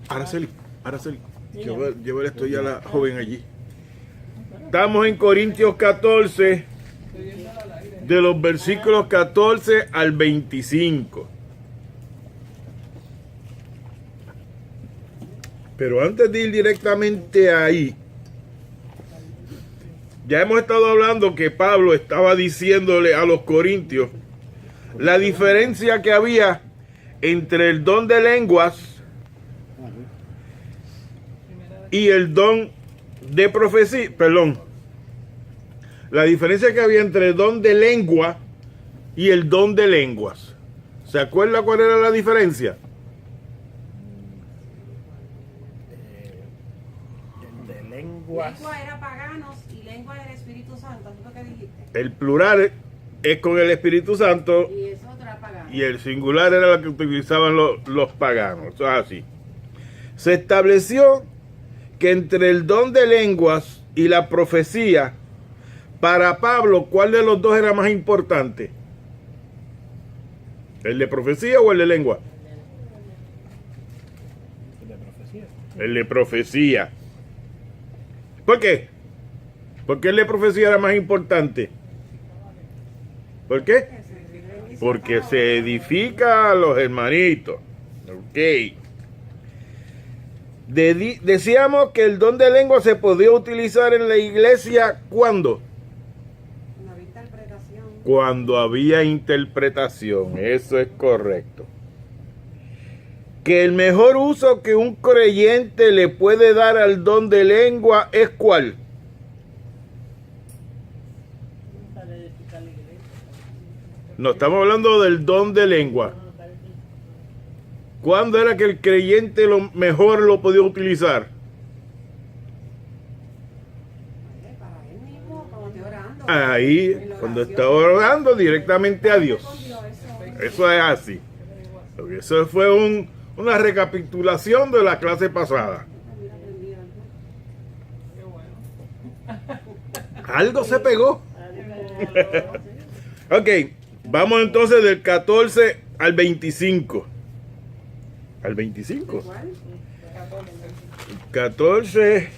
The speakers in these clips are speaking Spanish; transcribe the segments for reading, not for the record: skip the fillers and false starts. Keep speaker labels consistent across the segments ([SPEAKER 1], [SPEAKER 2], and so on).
[SPEAKER 1] Araceli, llevar esto ya a la joven allí. Estamos en Corintios 14, de los versículos 14 al 25. Pero antes de ir directamente ahí, ya hemos estado hablando que Pablo estaba diciéndole a los corintios la diferencia que había entre el don de lenguas y el don de profecía, perdón, la diferencia que había entre el don de lengua y el don de lenguas. ¿Se acuerda cuál era la diferencia?
[SPEAKER 2] De lenguas.
[SPEAKER 3] Lengua era paganos y lengua era Espíritu Santo, ¿es lo que dijiste?
[SPEAKER 1] El plural es con el Espíritu Santo
[SPEAKER 3] Y eso otra pagano.
[SPEAKER 1] y el singular era lo que utilizaban los paganos. Eso es así. Se estableció que entre el don de lenguas y la profecía, para Pablo, ¿cuál de los dos era más importante? ¿El de profecía o el de lengua?
[SPEAKER 2] De profecía.
[SPEAKER 1] El de profecía. ¿Por qué? ¿Por qué el de profecía era más importante? ¿Por qué? Porque se edifica a los hermanitos. Ok. Decíamos que el don de lengua se podía utilizar en la iglesia ¿cuándo?
[SPEAKER 3] Una interpretación.
[SPEAKER 1] Cuando había interpretación, eso es correcto. Que el mejor uso que un creyente le puede dar al don de lengua es ¿cuál? No, estamos hablando del don de lengua. ¿Cuándo era que el creyente lo mejor lo podía utilizar?
[SPEAKER 3] Para él mismo, cuando esté orando.
[SPEAKER 1] Ahí, cuando está orando directamente a Dios. Eso es así. Eso fue una recapitulación de la clase pasada. Algo se pegó. Ok, vamos entonces del 14 al 25. ¿Al 25? 14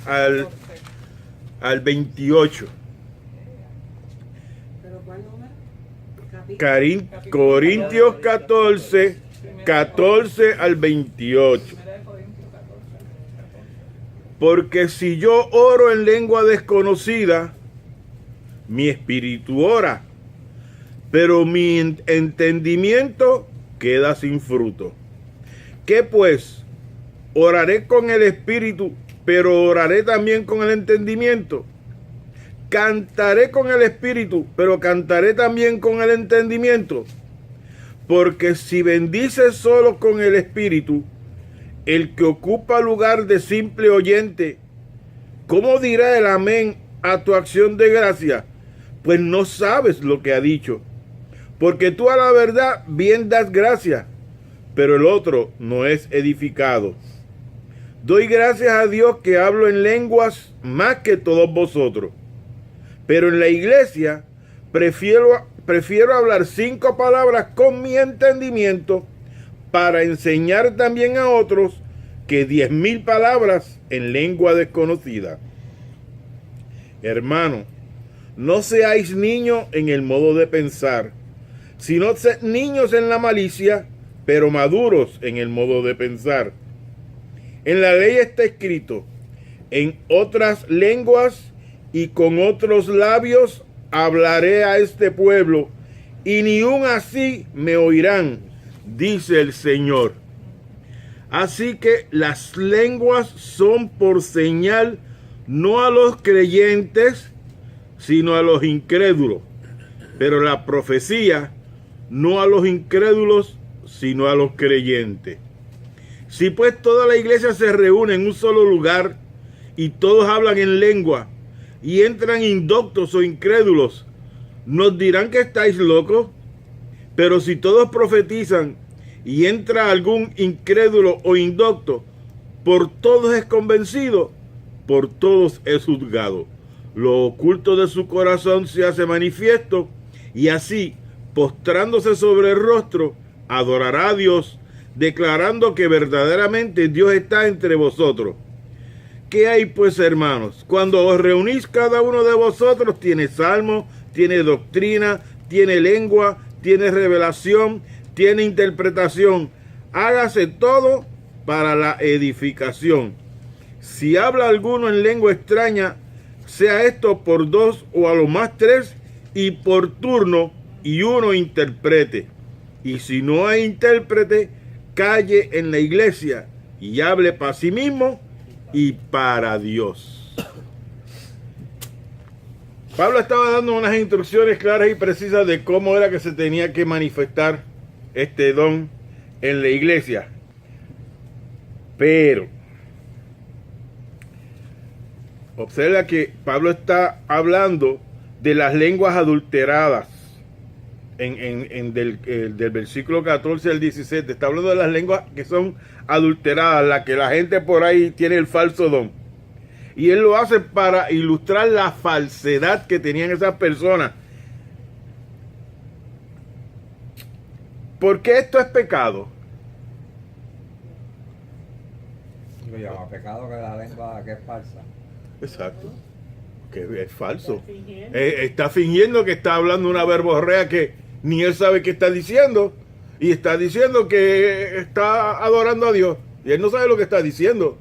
[SPEAKER 1] al 28.
[SPEAKER 3] ¿Pero cuál número?
[SPEAKER 1] Corintios 14, 14 al 28. Porque si yo oro en lengua desconocida, mi espíritu ora, pero mi entendimiento queda sin fruto. ¿Qué pues? Oraré con el espíritu, pero oraré también con el entendimiento. Cantaré con el espíritu, pero cantaré también con el entendimiento. Porque si bendices solo con el espíritu, el que ocupa lugar de simple oyente, ¿cómo dirá el amén a tu acción de gracia? Pues no sabes lo que ha dicho. Porque tú a la verdad bien das gracia, pero el otro no es edificado. Doy gracias a Dios que hablo en lenguas más que todos vosotros. Pero en la iglesia prefiero hablar 5 palabras con mi entendimiento para enseñar también a otros que 10,000 palabras en lengua desconocida. Hermano, no seáis niños en el modo de pensar, sino sed niños en la malicia, pero maduros en el modo de pensar. En la ley está escrito, en otras lenguas y con otros labios hablaré a este pueblo, y ni aun así me oirán, dice el Señor. Así que las lenguas son por señal no a los creyentes, sino a los incrédulos. Pero la profecía no a los incrédulos, sino a los creyentes. Si pues toda la iglesia se reúne en un solo lugar y todos hablan en lengua y entran indoctos o incrédulos, ¿nos dirán que estáis locos? Pero si todos profetizan y entra algún incrédulo o indocto, por todos es convencido, por todos es juzgado. Lo oculto de su corazón se hace manifiesto, y así, postrándose sobre el rostro, adorará a Dios, declarando que verdaderamente Dios está entre vosotros. ¿Qué hay pues, hermanos? Cuando os reunís, cada uno de vosotros tiene salmo, tiene doctrina, tiene lengua, tiene revelación, tiene interpretación. Hágase todo para la edificación. Si habla alguno en lengua extraña, sea esto por 2 o a lo más 3, y por turno, y uno interprete. Y si no hay intérprete, calle en la iglesia y hable para sí mismo y para Dios. Pablo estaba dando unas instrucciones claras y precisas de cómo era que se tenía que manifestar este don en la iglesia. Pero observa que Pablo está hablando de las lenguas adulteradas del versículo 14 al 17. Está hablando de las lenguas que son adulteradas, las que la gente por ahí tiene el falso don. Y él lo hace para ilustrar la falsedad que tenían esas personas. ¿Por qué esto es pecado?
[SPEAKER 4] Lo llama pecado que la lengua que es falsa.
[SPEAKER 1] Exacto. Que es falso. Está fingiendo que está hablando una verborrea que ni él sabe qué está diciendo. Y está diciendo que está adorando a Dios. Y él no sabe lo que está diciendo.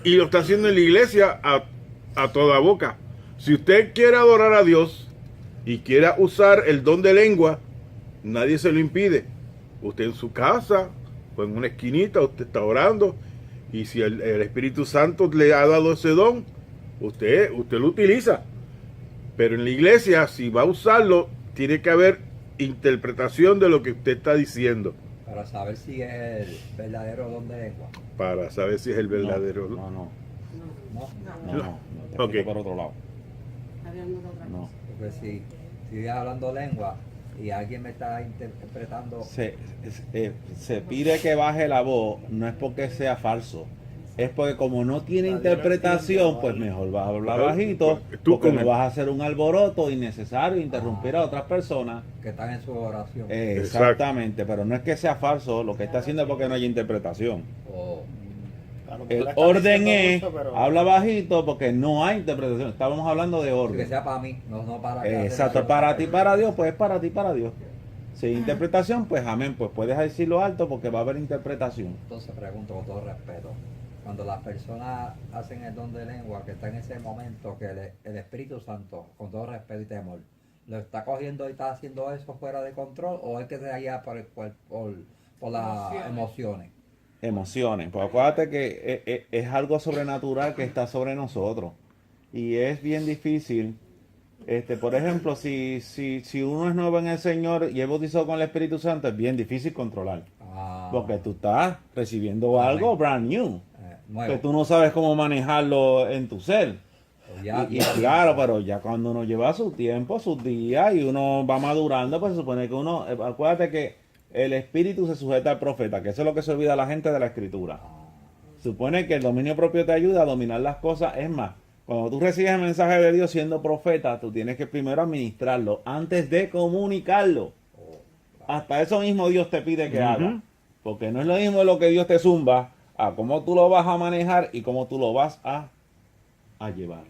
[SPEAKER 1] Y lo está haciendo en la iglesia a toda boca. Si usted quiere adorar a Dios y quiera usar el don de lengua, nadie se lo impide. Usted en su casa o en una esquinita, usted está orando. Y si el Espíritu Santo le ha dado ese don, usted lo utiliza. Pero en la iglesia, si va a usarlo, tiene que haber interpretación de lo que usted está diciendo.
[SPEAKER 4] Para saber si es el verdadero don de lengua.
[SPEAKER 1] Para saber si es el verdadero.
[SPEAKER 5] No.
[SPEAKER 1] Ok.
[SPEAKER 5] Te por otro lado. No.
[SPEAKER 4] Porque si estoy hablando lengua y alguien me está interpretando,
[SPEAKER 5] Se pide que baje la voz, no es porque sea falso. Es porque como no tiene interpretación, pues mejor vas a hablar bajito, porque no vas a hacer un alboroto innecesario, interrumpir a otras personas.
[SPEAKER 4] que están en su oración.
[SPEAKER 5] Exactamente, pero no es que sea falso, lo que está haciendo es porque no hay interpretación.
[SPEAKER 4] O
[SPEAKER 2] Claro, tú
[SPEAKER 5] El
[SPEAKER 2] le estás
[SPEAKER 5] orden
[SPEAKER 2] diciendo
[SPEAKER 5] es,
[SPEAKER 2] mucho, pero-
[SPEAKER 5] habla bajito porque no hay interpretación. Estábamos hablando de
[SPEAKER 4] que
[SPEAKER 5] orden.
[SPEAKER 4] sea para mí, no para que
[SPEAKER 5] Exacto, para ti, para Dios, pues es para ti, para Dios. Si hay interpretación, pues amén, pues puedes decirlo alto porque va a haber interpretación.
[SPEAKER 4] Entonces pregunto con todo respeto, cuando las personas hacen el don de lengua, que está en ese momento, que el Espíritu Santo, con todo respeto y temor, lo está cogiendo y está haciendo eso fuera de control, o es que se halla por las emociones.
[SPEAKER 5] Emociones, pues acuérdate que es algo sobrenatural que está sobre nosotros y es bien difícil. Por ejemplo, si uno es nuevo en el Señor y es bautizado con el Espíritu Santo, es bien difícil controlar. Porque tú estás recibiendo
[SPEAKER 4] Amén.
[SPEAKER 5] algo brand new.
[SPEAKER 4] Nuevo.
[SPEAKER 5] Que tú no sabes cómo manejarlo en tu ser.
[SPEAKER 4] O ya-
[SPEAKER 5] Y claro, pero ya cuando uno lleva su tiempo, sus días y uno va madurando, pues se supone que uno, acuérdate que el espíritu se sujeta al profeta, que eso es lo que se olvida la gente de la escritura. Supone que el dominio propio te ayuda a dominar las cosas. Es más, cuando tú recibes el mensaje de Dios siendo profeta, tú tienes que primero administrarlo antes de comunicarlo. Hasta eso mismo Dios te pide que haga. Porque no es lo mismo lo que Dios te zumba a cómo tú lo vas a manejar y cómo tú lo vas a llevar.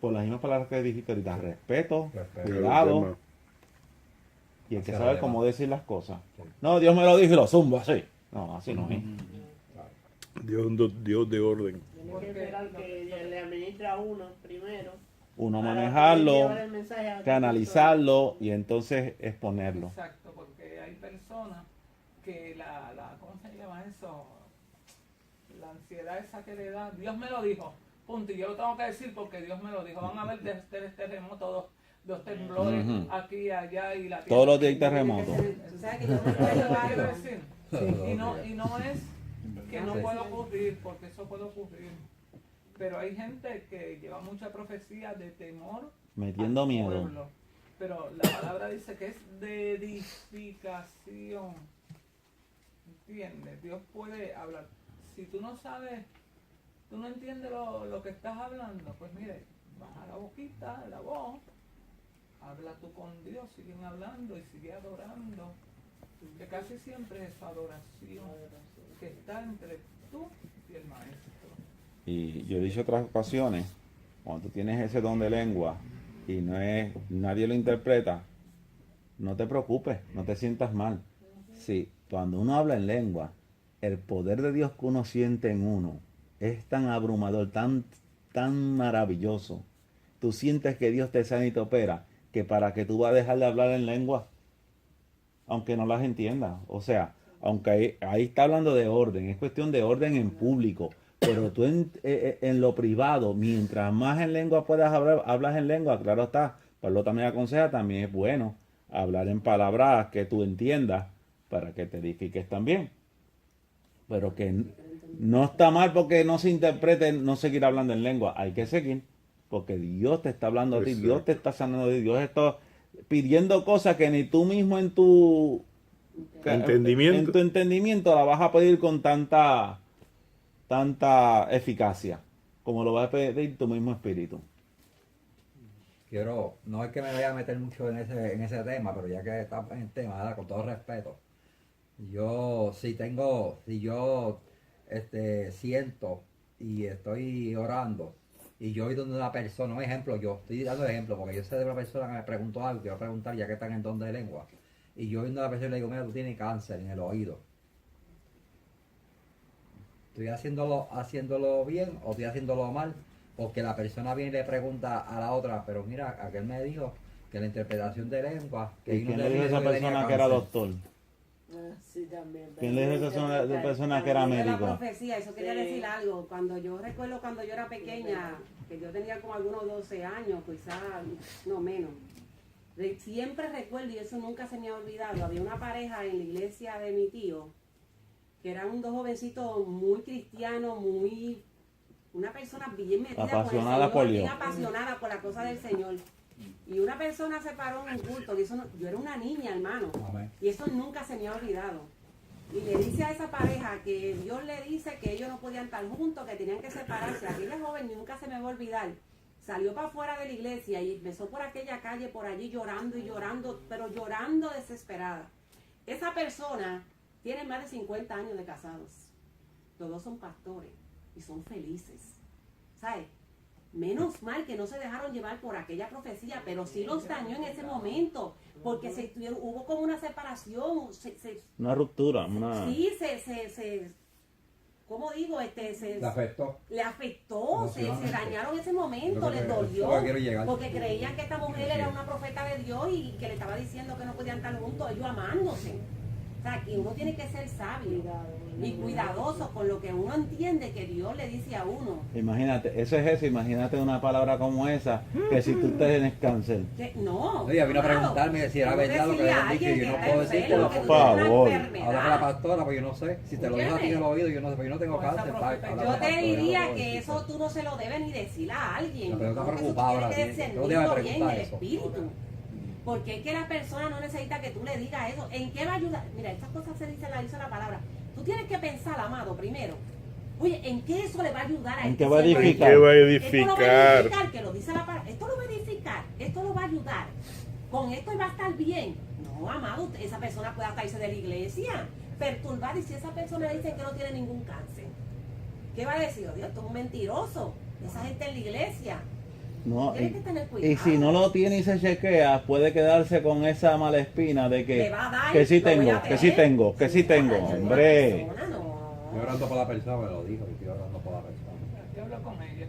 [SPEAKER 5] Por las mismas palabras que dijiste ahorita, respeto,
[SPEAKER 4] Respeto.
[SPEAKER 5] cuidado. Y hay que
[SPEAKER 4] Hacia
[SPEAKER 5] saber
[SPEAKER 4] los
[SPEAKER 5] cómo
[SPEAKER 4] demás.
[SPEAKER 5] decir las cosas.
[SPEAKER 4] Sí.
[SPEAKER 5] No, Dios me lo dijo y lo zumbo así. No, así no es.
[SPEAKER 1] Dios de orden.
[SPEAKER 6] Hay que esperar que le administre a uno primero.
[SPEAKER 5] Uno
[SPEAKER 6] para
[SPEAKER 5] manejarlo,
[SPEAKER 6] poder llevar el mensaje a otra
[SPEAKER 5] canalizarlo y entonces exponerlo.
[SPEAKER 3] Exacto, porque hay personas que ¿cómo se llama eso? La ansiedad esa que le da, Dios me lo dijo, punto, y yo lo tengo que decir porque Dios me lo dijo. Van a ver terremotos, dos temblores
[SPEAKER 5] Ujú.
[SPEAKER 3] aquí y allá y la tierra.
[SPEAKER 5] Todos los días hay terremotos.
[SPEAKER 3] Tú sabes que yo no puedo quiero decir. Y no es que no puede ocurrir, porque eso puede ocurrir. Pero hay gente que lleva mucha profecía de temor
[SPEAKER 5] Metiendo
[SPEAKER 3] al
[SPEAKER 5] miedo.
[SPEAKER 3] pueblo. Pero la palabra dice que es de edificación. ¿Entiendes? Dios puede hablar. Si tú no sabes, tú no entiendes lo que estás hablando, pues mire, baja la boquita, la voz, habla tú con Dios, siguen hablando y sigue adorando. que casi siempre es adoración, que está entre tú y el maestro.
[SPEAKER 5] Y yo he dicho otras ocasiones, cuando tú tienes ese don de lengua y nadie lo interpreta, no te preocupes, no te sientas mal. Sí, cuando uno habla en lengua, el poder de Dios que uno siente en uno es tan abrumador, tan maravilloso. Tú sientes que Dios te sana y te opera, que para que tú vas a dejar de hablar en lengua, aunque no las entiendas. O sea, aunque ahí está hablando de orden, es cuestión de orden en público, pero tú en lo privado, mientras más en lengua puedas hablar, hablas en lengua, claro está. Pablo también aconseja, también es bueno hablar en palabras que tú entiendas para que te edifiques también. Pero que no está mal porque no se interprete no seguir hablando en lengua, hay que seguir, porque Dios te está hablando a ti,
[SPEAKER 1] Exacto.
[SPEAKER 5] Dios te está sanando, Dios está pidiendo cosas que ni tú mismo en tu
[SPEAKER 1] Entendimiento.
[SPEAKER 5] en tu entendimiento la vas a pedir con tanta eficacia como lo va a pedir tu mismo espíritu.
[SPEAKER 4] No es que me vaya a meter mucho en ese tema, pero ya que está en el tema, ¿verdad? Con todo respeto, si yo siento y estoy orando y yo voy donde una persona, un ejemplo, yo estoy dando ejemplo porque yo sé de una persona que me preguntó algo, quiero preguntar ya que están en don de lengua, y yo voy donde una persona y le digo, mira, tú tienes cáncer en el oído. ¿Estoy haciéndolo bien o estoy haciéndolo mal? Porque la persona viene y le pregunta a la otra, pero mira, aquel me dijo que la interpretación de lengua, que
[SPEAKER 5] ¿Y quién le dijo a esa persona que era doctor?
[SPEAKER 6] Sí, también.
[SPEAKER 5] ¿Quién le dijo a esa persona que era
[SPEAKER 7] Era la
[SPEAKER 5] médico?
[SPEAKER 7] profecía, eso quería
[SPEAKER 6] Sí.
[SPEAKER 7] decir algo. Cuando yo era pequeña, que yo tenía como algunos 12 años, quizás no menos. Siempre recuerdo, y eso nunca se me ha olvidado, había una pareja en la iglesia de mi tío, que eran dos jovencitos muy cristianos, una persona bien metida
[SPEAKER 5] Apasionada
[SPEAKER 7] por
[SPEAKER 5] por
[SPEAKER 7] el Señor, bien
[SPEAKER 5] Dios.
[SPEAKER 7] apasionada por la cosa del Señor. Y una persona se paró en un culto, y eso yo era una niña, hermano,
[SPEAKER 4] Amén.
[SPEAKER 7] y eso nunca se me ha olvidado. Y le dice a esa pareja que Dios le dice que ellos no podían estar juntos, que tenían que separarse. Aquella joven nunca se me va a olvidar. Salió para afuera de la iglesia y empezó por aquella calle, por allí llorando y llorando, pero llorando desesperada. Esa persona tiene más de 50 años de casados. Los dos son pastores y son felices. ¿Sabes? Menos mal que no se dejaron llevar por aquella profecía, pero sí los dañó en ese momento, porque hubo como una separación,
[SPEAKER 5] Una ruptura,
[SPEAKER 7] sí, ¿cómo digo?
[SPEAKER 4] ¿Le afectó?
[SPEAKER 7] Le afectó, se
[SPEAKER 4] Emocionalmente.
[SPEAKER 7] dañaron en ese momento,
[SPEAKER 4] Yo creo
[SPEAKER 7] les
[SPEAKER 4] que
[SPEAKER 7] dolió,
[SPEAKER 4] eso es lo que quiero llegar.
[SPEAKER 7] porque creían que esta mujer era una profeta de Dios y que le estaba diciendo que no podían estar juntos, ellos amándose. O sea, que uno tiene que ser sabio y cuidadoso con lo que uno entiende que Dios le dice a uno.
[SPEAKER 5] Imagínate, imagínate una palabra como esa, que si tú tienes cáncer.
[SPEAKER 7] Que, no,
[SPEAKER 4] Oye, vino a
[SPEAKER 7] claro.
[SPEAKER 4] preguntarme si era
[SPEAKER 7] Yo
[SPEAKER 4] verdad lo que
[SPEAKER 7] decía a
[SPEAKER 4] habían dicho y
[SPEAKER 7] alguien
[SPEAKER 4] yo no
[SPEAKER 7] que
[SPEAKER 4] puedo
[SPEAKER 7] está
[SPEAKER 4] decirte
[SPEAKER 7] enfermo,
[SPEAKER 4] lo
[SPEAKER 7] que
[SPEAKER 4] que
[SPEAKER 7] tú
[SPEAKER 5] Por
[SPEAKER 7] tienes una
[SPEAKER 5] favor.
[SPEAKER 7] enfermedad.
[SPEAKER 4] Habla con la pastora, porque yo no sé. Si te lo dijo a ti en el oído, yo no sé, porque yo no tengo
[SPEAKER 3] Con esa
[SPEAKER 4] cáncer.
[SPEAKER 3] profeta,
[SPEAKER 4] habla
[SPEAKER 7] Yo
[SPEAKER 4] con la
[SPEAKER 7] te
[SPEAKER 4] pastora,
[SPEAKER 7] diría
[SPEAKER 4] no puedo
[SPEAKER 7] que
[SPEAKER 4] decirte.
[SPEAKER 7] eso tú no se lo debes ni decir a alguien.
[SPEAKER 4] No, pero está
[SPEAKER 7] Porque eso tú
[SPEAKER 4] preocupado
[SPEAKER 7] tienes que
[SPEAKER 4] ahora, sí. Todo
[SPEAKER 7] discernirlo
[SPEAKER 4] debe
[SPEAKER 7] bien
[SPEAKER 4] preguntar
[SPEAKER 7] el
[SPEAKER 4] eso.
[SPEAKER 7] espíritu. Porque es que la persona no necesita que tú le digas eso. ¿En qué va a ayudar? Mira, estas cosas se dicen, la dice la palabra. Tú tienes que pensar, amado, primero. Oye, ¿en qué eso le va a ayudar a
[SPEAKER 5] ¿En
[SPEAKER 7] este
[SPEAKER 5] qué va a
[SPEAKER 7] ser humano?
[SPEAKER 5] edificar?
[SPEAKER 1] ¿Qué va a
[SPEAKER 7] Esto lo va a
[SPEAKER 1] edificar?
[SPEAKER 7] edificar, que lo dice la palabra. Esto lo va a edificar, esto lo va a ayudar. Con esto va a estar bien. No, amado, esa persona puede hasta irse de la iglesia, perturbar, y si esa persona le dice que no tiene ningún cáncer, ¿qué va a decir? Oh, Dios, esto es un mentiroso. Esa gente en la iglesia.
[SPEAKER 5] No,
[SPEAKER 7] Tienes que tener cuidado.
[SPEAKER 5] y si no lo tiene y se chequea, puede quedarse con esa mala espina de
[SPEAKER 7] Le
[SPEAKER 5] que,
[SPEAKER 7] va a dar,
[SPEAKER 5] que sí
[SPEAKER 7] lo voy
[SPEAKER 5] tengo,
[SPEAKER 7] a
[SPEAKER 5] que
[SPEAKER 7] tener.
[SPEAKER 5] sí tengo, que sí tengo,
[SPEAKER 7] Ay,
[SPEAKER 5] hombre.
[SPEAKER 7] una persona, no.
[SPEAKER 4] Estoy orando por la persona, me lo dijo, estoy orando por la persona.
[SPEAKER 3] Yo hablo con ella.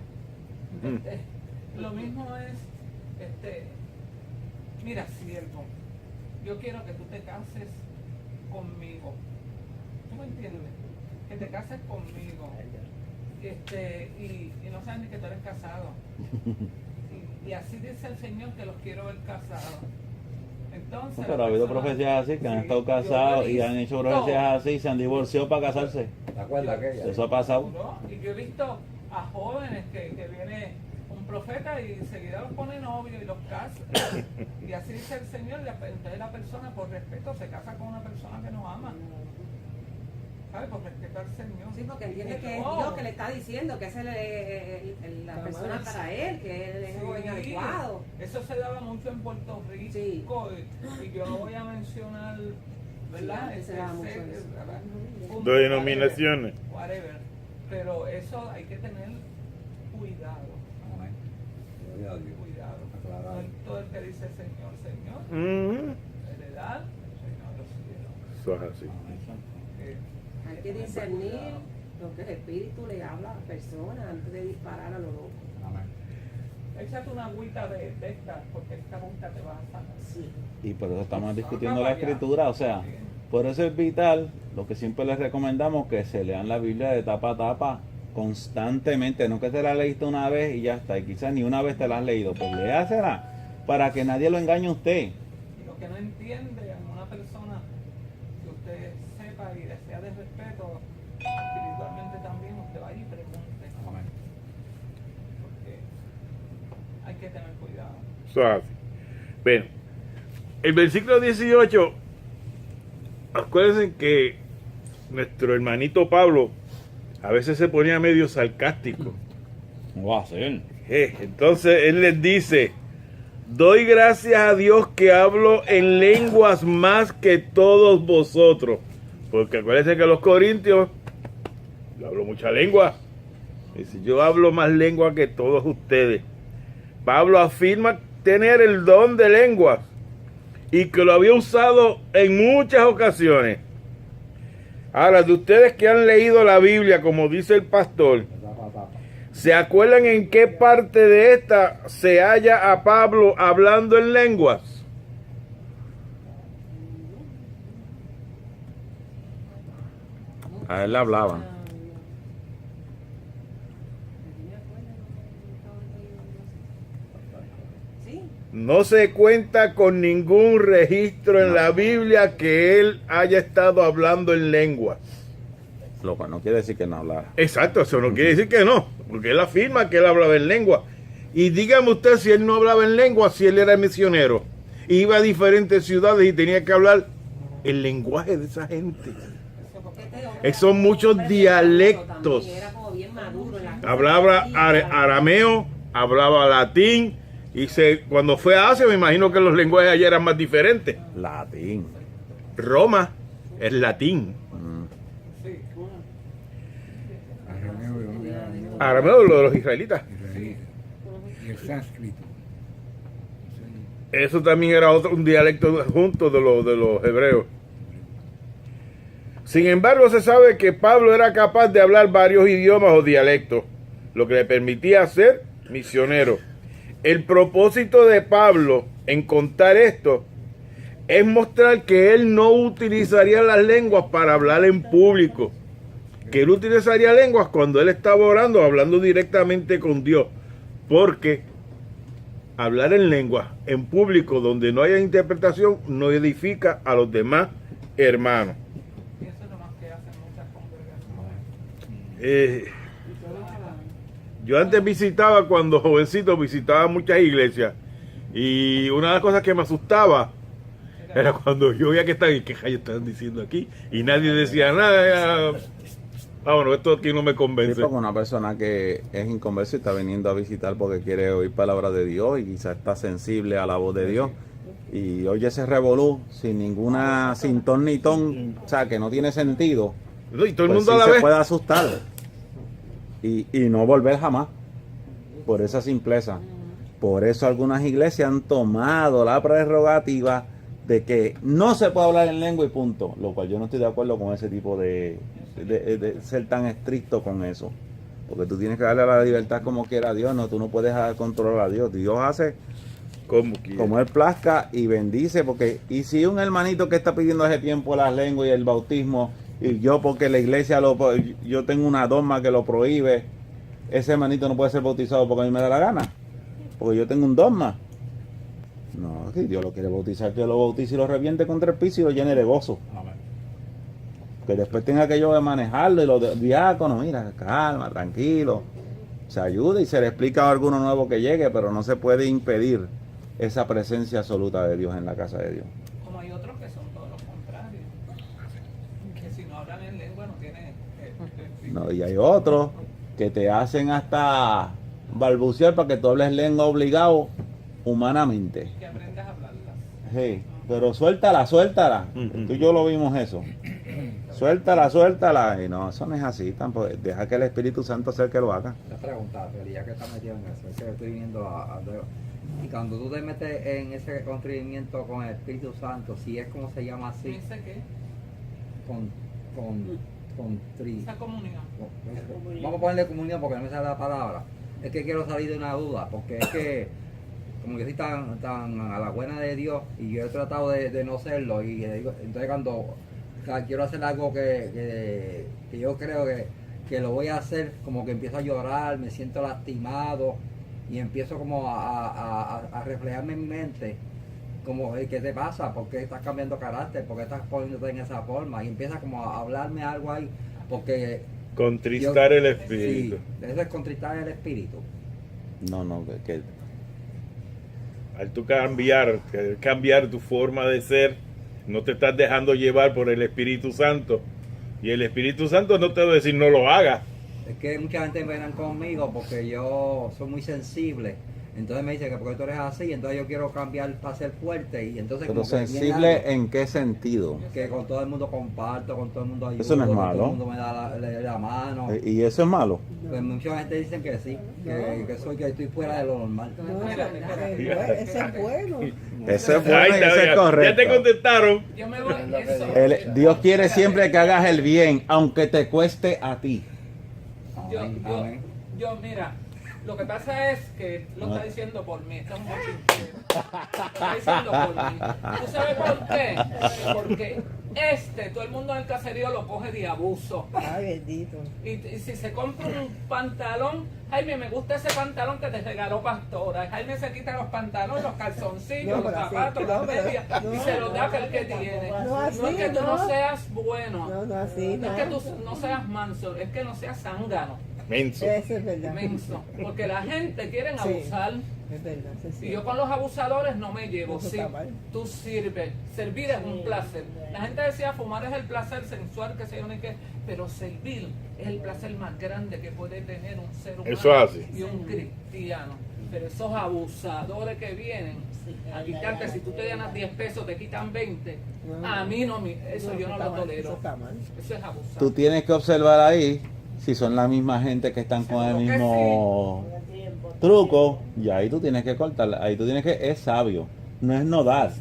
[SPEAKER 3] Lo mismo es, mira, siervo, yo quiero que tú te cases conmigo. ¿Tú me entiendes? Que te cases conmigo. Y no sabes ni que tú eres casado. Y así dice el Señor que los quiero ver casados. Entonces,
[SPEAKER 5] Pero
[SPEAKER 3] la
[SPEAKER 5] ha habido
[SPEAKER 3] persona-
[SPEAKER 5] profecías así que han
[SPEAKER 3] Sí,
[SPEAKER 5] estado
[SPEAKER 3] yo
[SPEAKER 5] casados
[SPEAKER 3] lo he
[SPEAKER 5] y han hecho profecías así, se han divorciado para casarse.
[SPEAKER 4] ¿Te acuerdas aquella?
[SPEAKER 5] Eso ha pasado.
[SPEAKER 3] ¿no? Y yo he visto a jóvenes que viene un profeta y enseguida los pone novio y los casa. Y así dice el Señor, entonces la persona por respeto se casa con una persona que nos ama. ¿Sabes? Por respeto al Señor.
[SPEAKER 7] Sí, porque entiende
[SPEAKER 3] Y
[SPEAKER 7] que es
[SPEAKER 3] no,
[SPEAKER 7] Dios que le está diciendo que es la persona para él, que él es el joven
[SPEAKER 3] sí,
[SPEAKER 7] adecuado.
[SPEAKER 3] eso se daba mucho en Puerto Rico
[SPEAKER 7] Sí.
[SPEAKER 3] y yo no voy a mencionar ¿verdad?
[SPEAKER 7] antes se daba mucho eso.
[SPEAKER 3] Punto,
[SPEAKER 1] Denominaciones.
[SPEAKER 3] whatever. Pero eso hay que tener cuidado.
[SPEAKER 4] Amén. Gloria a Dios.
[SPEAKER 3] Cuidado.
[SPEAKER 4] Aclarar.
[SPEAKER 3] No es todo el que dice Señor, Señor.
[SPEAKER 1] Ujú.
[SPEAKER 3] Heredad, Señor de los cielos.
[SPEAKER 1] Eso es así.
[SPEAKER 4] Amén.
[SPEAKER 7] Hay que discernir lo que el Espíritu le habla a la persona antes de disparar a lo loco.
[SPEAKER 4] Amén.
[SPEAKER 3] Échate una agüita de esta, porque esta agüita te va a sanar.
[SPEAKER 7] Sí.
[SPEAKER 5] Y por eso estamos discutiendo la escritura, o sea, por eso es vital, lo que siempre les recomendamos, que se lean la Biblia de tapa a tapa constantemente, no que te la leíste una vez y ya está, y quizás ni una vez te la has leído, pues léasela para que nadie lo engañe a usted.
[SPEAKER 3] Y lo que no entiende a una persona que usted sepa y desea de respeto, espiritualmente también, usted vaya y pregunte.
[SPEAKER 4] Amén.
[SPEAKER 3] Porque hay que tener cuidado.
[SPEAKER 1] Eso es así. Bueno, el versículo 18, acuérdense que nuestro hermanito Pablo a veces se ponía medio sarcástico.
[SPEAKER 5] ¿Cómo va a ser?
[SPEAKER 1] Entonces él les dice, doy gracias a Dios que hablo en lenguas más que todos vosotros. Porque acuérdense que los corintios, yo hablo mucha lengua. Dice, yo hablo más lengua que todos ustedes. Pablo afirma tener el don de lenguas y que lo había usado en muchas ocasiones. Ahora, de ustedes que han leído la Biblia, como dice el pastor,
[SPEAKER 4] Tapa, tapa.
[SPEAKER 1] ¿se acuerdan en qué parte de esta se halla a Pablo hablando en lenguas? A él le hablaban.
[SPEAKER 7] Sí.
[SPEAKER 1] No se cuenta con ningún registro en la Biblia que él haya estado hablando en lenguas.
[SPEAKER 5] Lo cual no quiere decir que no hablara.
[SPEAKER 1] Exacto, eso no quiere decir que no, porque él afirma que él hablaba en lengua. Y dígame usted si él no hablaba en lengua, si él era misionero. Iba a diferentes ciudades y tenía que hablar el lenguaje de esa gente. Son muchos dialectos. Hablaba arameo, hablaba latín, y cuando fue a Asia me imagino que los lenguajes allá eran más diferentes.
[SPEAKER 5] Latín.
[SPEAKER 1] Roma es latín.
[SPEAKER 3] Sí.
[SPEAKER 1] Arameo lo de los israelitas.
[SPEAKER 8] Y el sánscrito.
[SPEAKER 1] Eso también era un dialecto junto de los hebreos. Sin embargo, se sabe que Pablo era capaz de hablar varios idiomas o dialectos, lo que le permitía ser misionero. El propósito de Pablo en contar esto es mostrar que él no utilizaría las lenguas para hablar en público, que él utilizaría lenguas cuando él estaba orando, hablando directamente con Dios, porque hablar en lenguas en público donde no haya interpretación no edifica a los demás hermanos.
[SPEAKER 3] Y eso es lo más que hacen muchas congregaciones.
[SPEAKER 1] Yo antes visitaba, cuando jovencito, visitaba muchas iglesias, y una de las cosas que me asustaba era cuando yo veía que estaban diciendo aquí y nadie decía nada. Bueno, esto aquí no me
[SPEAKER 5] Sí,
[SPEAKER 1] convence.
[SPEAKER 5] porque una persona que es inconversa y está viniendo a visitar porque quiere oír palabra de Dios y quizás está sensible a la voz de Dios y oye ese revolú sin ton ni ton, o sea, que no tiene sentido,
[SPEAKER 1] Y todo el
[SPEAKER 5] pues
[SPEAKER 1] mundo
[SPEAKER 5] sí
[SPEAKER 1] a la
[SPEAKER 5] se
[SPEAKER 1] vez.
[SPEAKER 5] puede asustar y no volver jamás por esa simpleza. Por eso algunas iglesias han tomado la prerrogativa de que no se puede hablar en lengua y punto, lo cual yo no estoy de acuerdo con ese tipo de ser tan estricto con eso, porque tú tienes que darle la libertad como quiera a Dios, no, tú no puedes controlar a Dios. Dios hace como él plazca y bendice, porque y si un hermanito que está pidiendo hace tiempo las lenguas y el bautismo, y yo porque la iglesia yo tengo una dogma que lo prohíbe, ese hermanito no puede ser bautizado porque a mí me da la gana, porque yo tengo un dogma. No, si Dios lo quiere bautizar, que lo bautice y lo reviente contra el piso y lo llene de gozo.
[SPEAKER 4] Amén.
[SPEAKER 5] Que después tenga que yo de manejarlo y los diáconos, mira, calma, tranquilo, se ayuda y se le explica a alguno nuevo que llegue, pero no se puede impedir esa presencia absoluta de Dios en la casa de Dios.
[SPEAKER 3] Como hay otros que son todos los contrarios, que si no hablan en lengua no tienen
[SPEAKER 5] No, y hay otros que te hacen hasta balbucear para que tú hables lengua obligado humanamente.
[SPEAKER 3] que aprendas a hablarlas.
[SPEAKER 5] Sí. Pero suéltala, suéltala.
[SPEAKER 1] Ujú.
[SPEAKER 5] Tú y yo lo vimos eso. Suéltala, suéltala. Y no, eso no es así tampoco. Deja que el Espíritu Santo sea el que lo haga.
[SPEAKER 4] Te pregunta, Feli, ya que estás metido en eso, es que estoy viendo y cuando tú te metes en ese contribimiento con el Espíritu Santo, si es como se llama así,
[SPEAKER 3] Dice que
[SPEAKER 4] con
[SPEAKER 3] esa comunión.
[SPEAKER 4] vamos a ponerle comunión porque no me sale la palabra. Es que quiero salir de una duda, porque es que como yo soy tan a la buena de Dios y yo he tratado de no serlo, y digo, entonces cuando quiero hacer algo que yo creo que lo voy a hacer, como que empiezo a llorar, me siento lastimado y empiezo como a reflejarme en mi mente como, ¿qué te pasa? ¿Por qué estás cambiando carácter? ¿Por qué estás poniéndote en esa forma? Y empieza como a hablarme algo ahí, porque
[SPEAKER 1] Contristar el espíritu.
[SPEAKER 4] sí, eso es contristar el espíritu.
[SPEAKER 5] No, no, que
[SPEAKER 1] Al tú cambiar tu forma de ser, no te estás dejando llevar por el Espíritu Santo. Y el Espíritu Santo no te va a decir no lo hagas.
[SPEAKER 4] Es que mucha gente viene conmigo porque yo soy muy sensible. Entonces me dicen que porque tú eres así, entonces yo quiero cambiar para ser fuerte. Y entonces
[SPEAKER 5] pero
[SPEAKER 4] como que viene
[SPEAKER 5] sensible
[SPEAKER 4] algo
[SPEAKER 5] ¿en qué sentido?
[SPEAKER 4] que con todo el mundo comparto, con todo el mundo ayudo,
[SPEAKER 5] Eso no es
[SPEAKER 4] con
[SPEAKER 5] malo.
[SPEAKER 4] todo el mundo me da la mano.
[SPEAKER 5] ¿Y eso es malo?
[SPEAKER 4] Pues mucha gente dicen que sí, que estoy fuera de lo normal.
[SPEAKER 6] Ese es bueno.
[SPEAKER 5] Eso es bueno
[SPEAKER 1] Ahí
[SPEAKER 5] y
[SPEAKER 1] está,
[SPEAKER 5] eso es
[SPEAKER 1] ya te
[SPEAKER 5] correcto.
[SPEAKER 1] contestaron.
[SPEAKER 3] Yo me voy eso.
[SPEAKER 5] Dios quiere siempre que hagas el bien, aunque te cueste a ti.
[SPEAKER 4] Amén.
[SPEAKER 3] Yo, mira, lo que pasa es que lo está diciendo por mí, está un bochinchero. Lo está diciendo por mí. ¿Tú sabes por qué? Porque todo el mundo en el caserío lo coge de abuso.
[SPEAKER 6] Ay, bendito.
[SPEAKER 3] Y si se compra un pantalón, Jaime, me gusta ese pantalón que te regaló Pastora. Jaime se quita los pantalones, los calzoncillos,
[SPEAKER 6] No,
[SPEAKER 3] los
[SPEAKER 6] pero así,
[SPEAKER 3] zapatos,
[SPEAKER 6] no,
[SPEAKER 3] las
[SPEAKER 6] pero-
[SPEAKER 3] medias, y
[SPEAKER 6] no,
[SPEAKER 3] se los da
[SPEAKER 6] no,
[SPEAKER 3] aquel que tiene.
[SPEAKER 6] no, así,
[SPEAKER 3] No es que tú no
[SPEAKER 6] no.
[SPEAKER 3] seas bueno.
[SPEAKER 6] No, así,
[SPEAKER 3] No es que tú no seas manso, es que no seas zángano,
[SPEAKER 1] Menso.
[SPEAKER 6] Eso es verdad.
[SPEAKER 3] menso. Porque la gente quiere
[SPEAKER 6] Sí.
[SPEAKER 3] abusar.
[SPEAKER 6] Es verdad. Sí,
[SPEAKER 3] Y yo con los abusadores no me llevo.
[SPEAKER 6] Eso
[SPEAKER 3] Sí,
[SPEAKER 6] está mal.
[SPEAKER 3] tú sirves. Servir es un placer. La gente decía fumar es el placer sensual, que se yo ni qué, pero servir es el placer más grande que puede tener un ser humano
[SPEAKER 1] Eso es así.
[SPEAKER 3] y un cristiano. Pero esos abusadores que vienen a quitarte, si tú te ganas 10 pesos, te quitan 20.
[SPEAKER 6] No.
[SPEAKER 3] A mí no, eso yo no
[SPEAKER 6] está
[SPEAKER 3] lo
[SPEAKER 6] mal,
[SPEAKER 3] tolero.
[SPEAKER 6] Eso está mal.
[SPEAKER 3] Eso es abusar.
[SPEAKER 5] Tú tienes que observar ahí si son la misma gente que están con el
[SPEAKER 3] Seguro que
[SPEAKER 5] mismo truco, y ahí tú tienes que cortar, ahí tú tienes que, es sabio, no es no dar,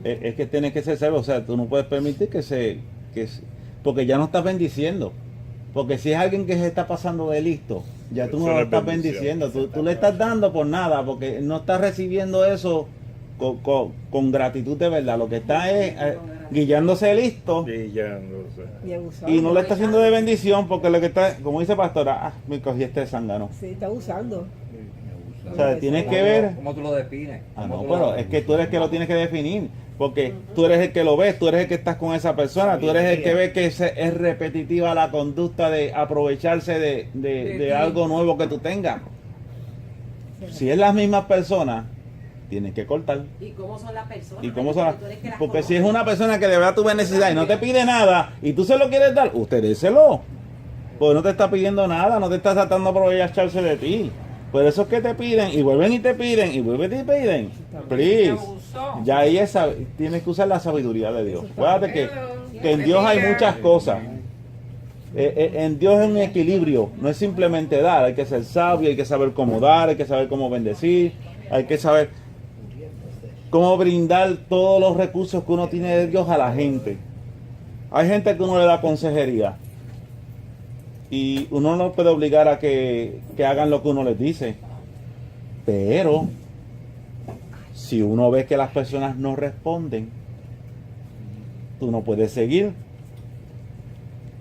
[SPEAKER 5] es que tienes que ser sabio, o sea, tú no puedes permitir porque ya no estás bendiciendo, porque si es alguien que se está pasando de listo, ya tú
[SPEAKER 1] Eso
[SPEAKER 5] no
[SPEAKER 1] no
[SPEAKER 5] lo
[SPEAKER 1] es
[SPEAKER 5] estás
[SPEAKER 1] bendición.
[SPEAKER 5] bendiciendo, tú le estás dando por nada, porque no estás recibiendo eso con gratitud de verdad, lo que está es guillándose listo.
[SPEAKER 1] Brillándose.
[SPEAKER 6] Y abusado.
[SPEAKER 5] Y no le está haciendo de bendición porque lo que está, como dice pastora, me cogí este zángano.
[SPEAKER 6] Sí, está usando.
[SPEAKER 5] O sea, tienes que ver.
[SPEAKER 4] ¿Cómo tú lo defines?
[SPEAKER 5] Ah,
[SPEAKER 4] ¿Cómo
[SPEAKER 5] no,
[SPEAKER 4] tú lo
[SPEAKER 5] pero es
[SPEAKER 4] defines?
[SPEAKER 5] que tú eres que lo tienes que definir. Porque tú eres el que lo ves, tú eres el que estás con esa persona, tú eres el que ve que es repetitiva la conducta de aprovecharse de
[SPEAKER 3] ti.
[SPEAKER 5] algo nuevo que tú tengas. Si es las mismas personas, tienes que cortar.
[SPEAKER 7] ¿Y cómo son las personas?
[SPEAKER 5] ¿Y cómo son las-
[SPEAKER 7] Tú eres que las
[SPEAKER 5] Porque si es
[SPEAKER 7] conoces.
[SPEAKER 5] una persona que de verdad tuve necesidad y no te pide nada y tú se lo quieres dar, usted déselo. Pues no te está pidiendo nada, no te está tratando de aprovecharse de ti. Por eso es que te piden y vuelven y te piden y vuelven y te piden. Please.
[SPEAKER 3] abusó.
[SPEAKER 5] Ya ahí tienes que usar la sabiduría de Dios. Acuérdate que en Dios hay muchas cosas. En Dios es un equilibrio, no es simplemente dar, hay que ser sabio, hay que saber cómo dar, hay que saber cómo bendecir, hay que saber cómo brindar todos los recursos que uno tiene de Dios a la gente. Hay gente que uno le da consejería y uno no puede obligar a que hagan lo que uno les dice, pero si uno ve que las personas no responden, tú no puedes seguir.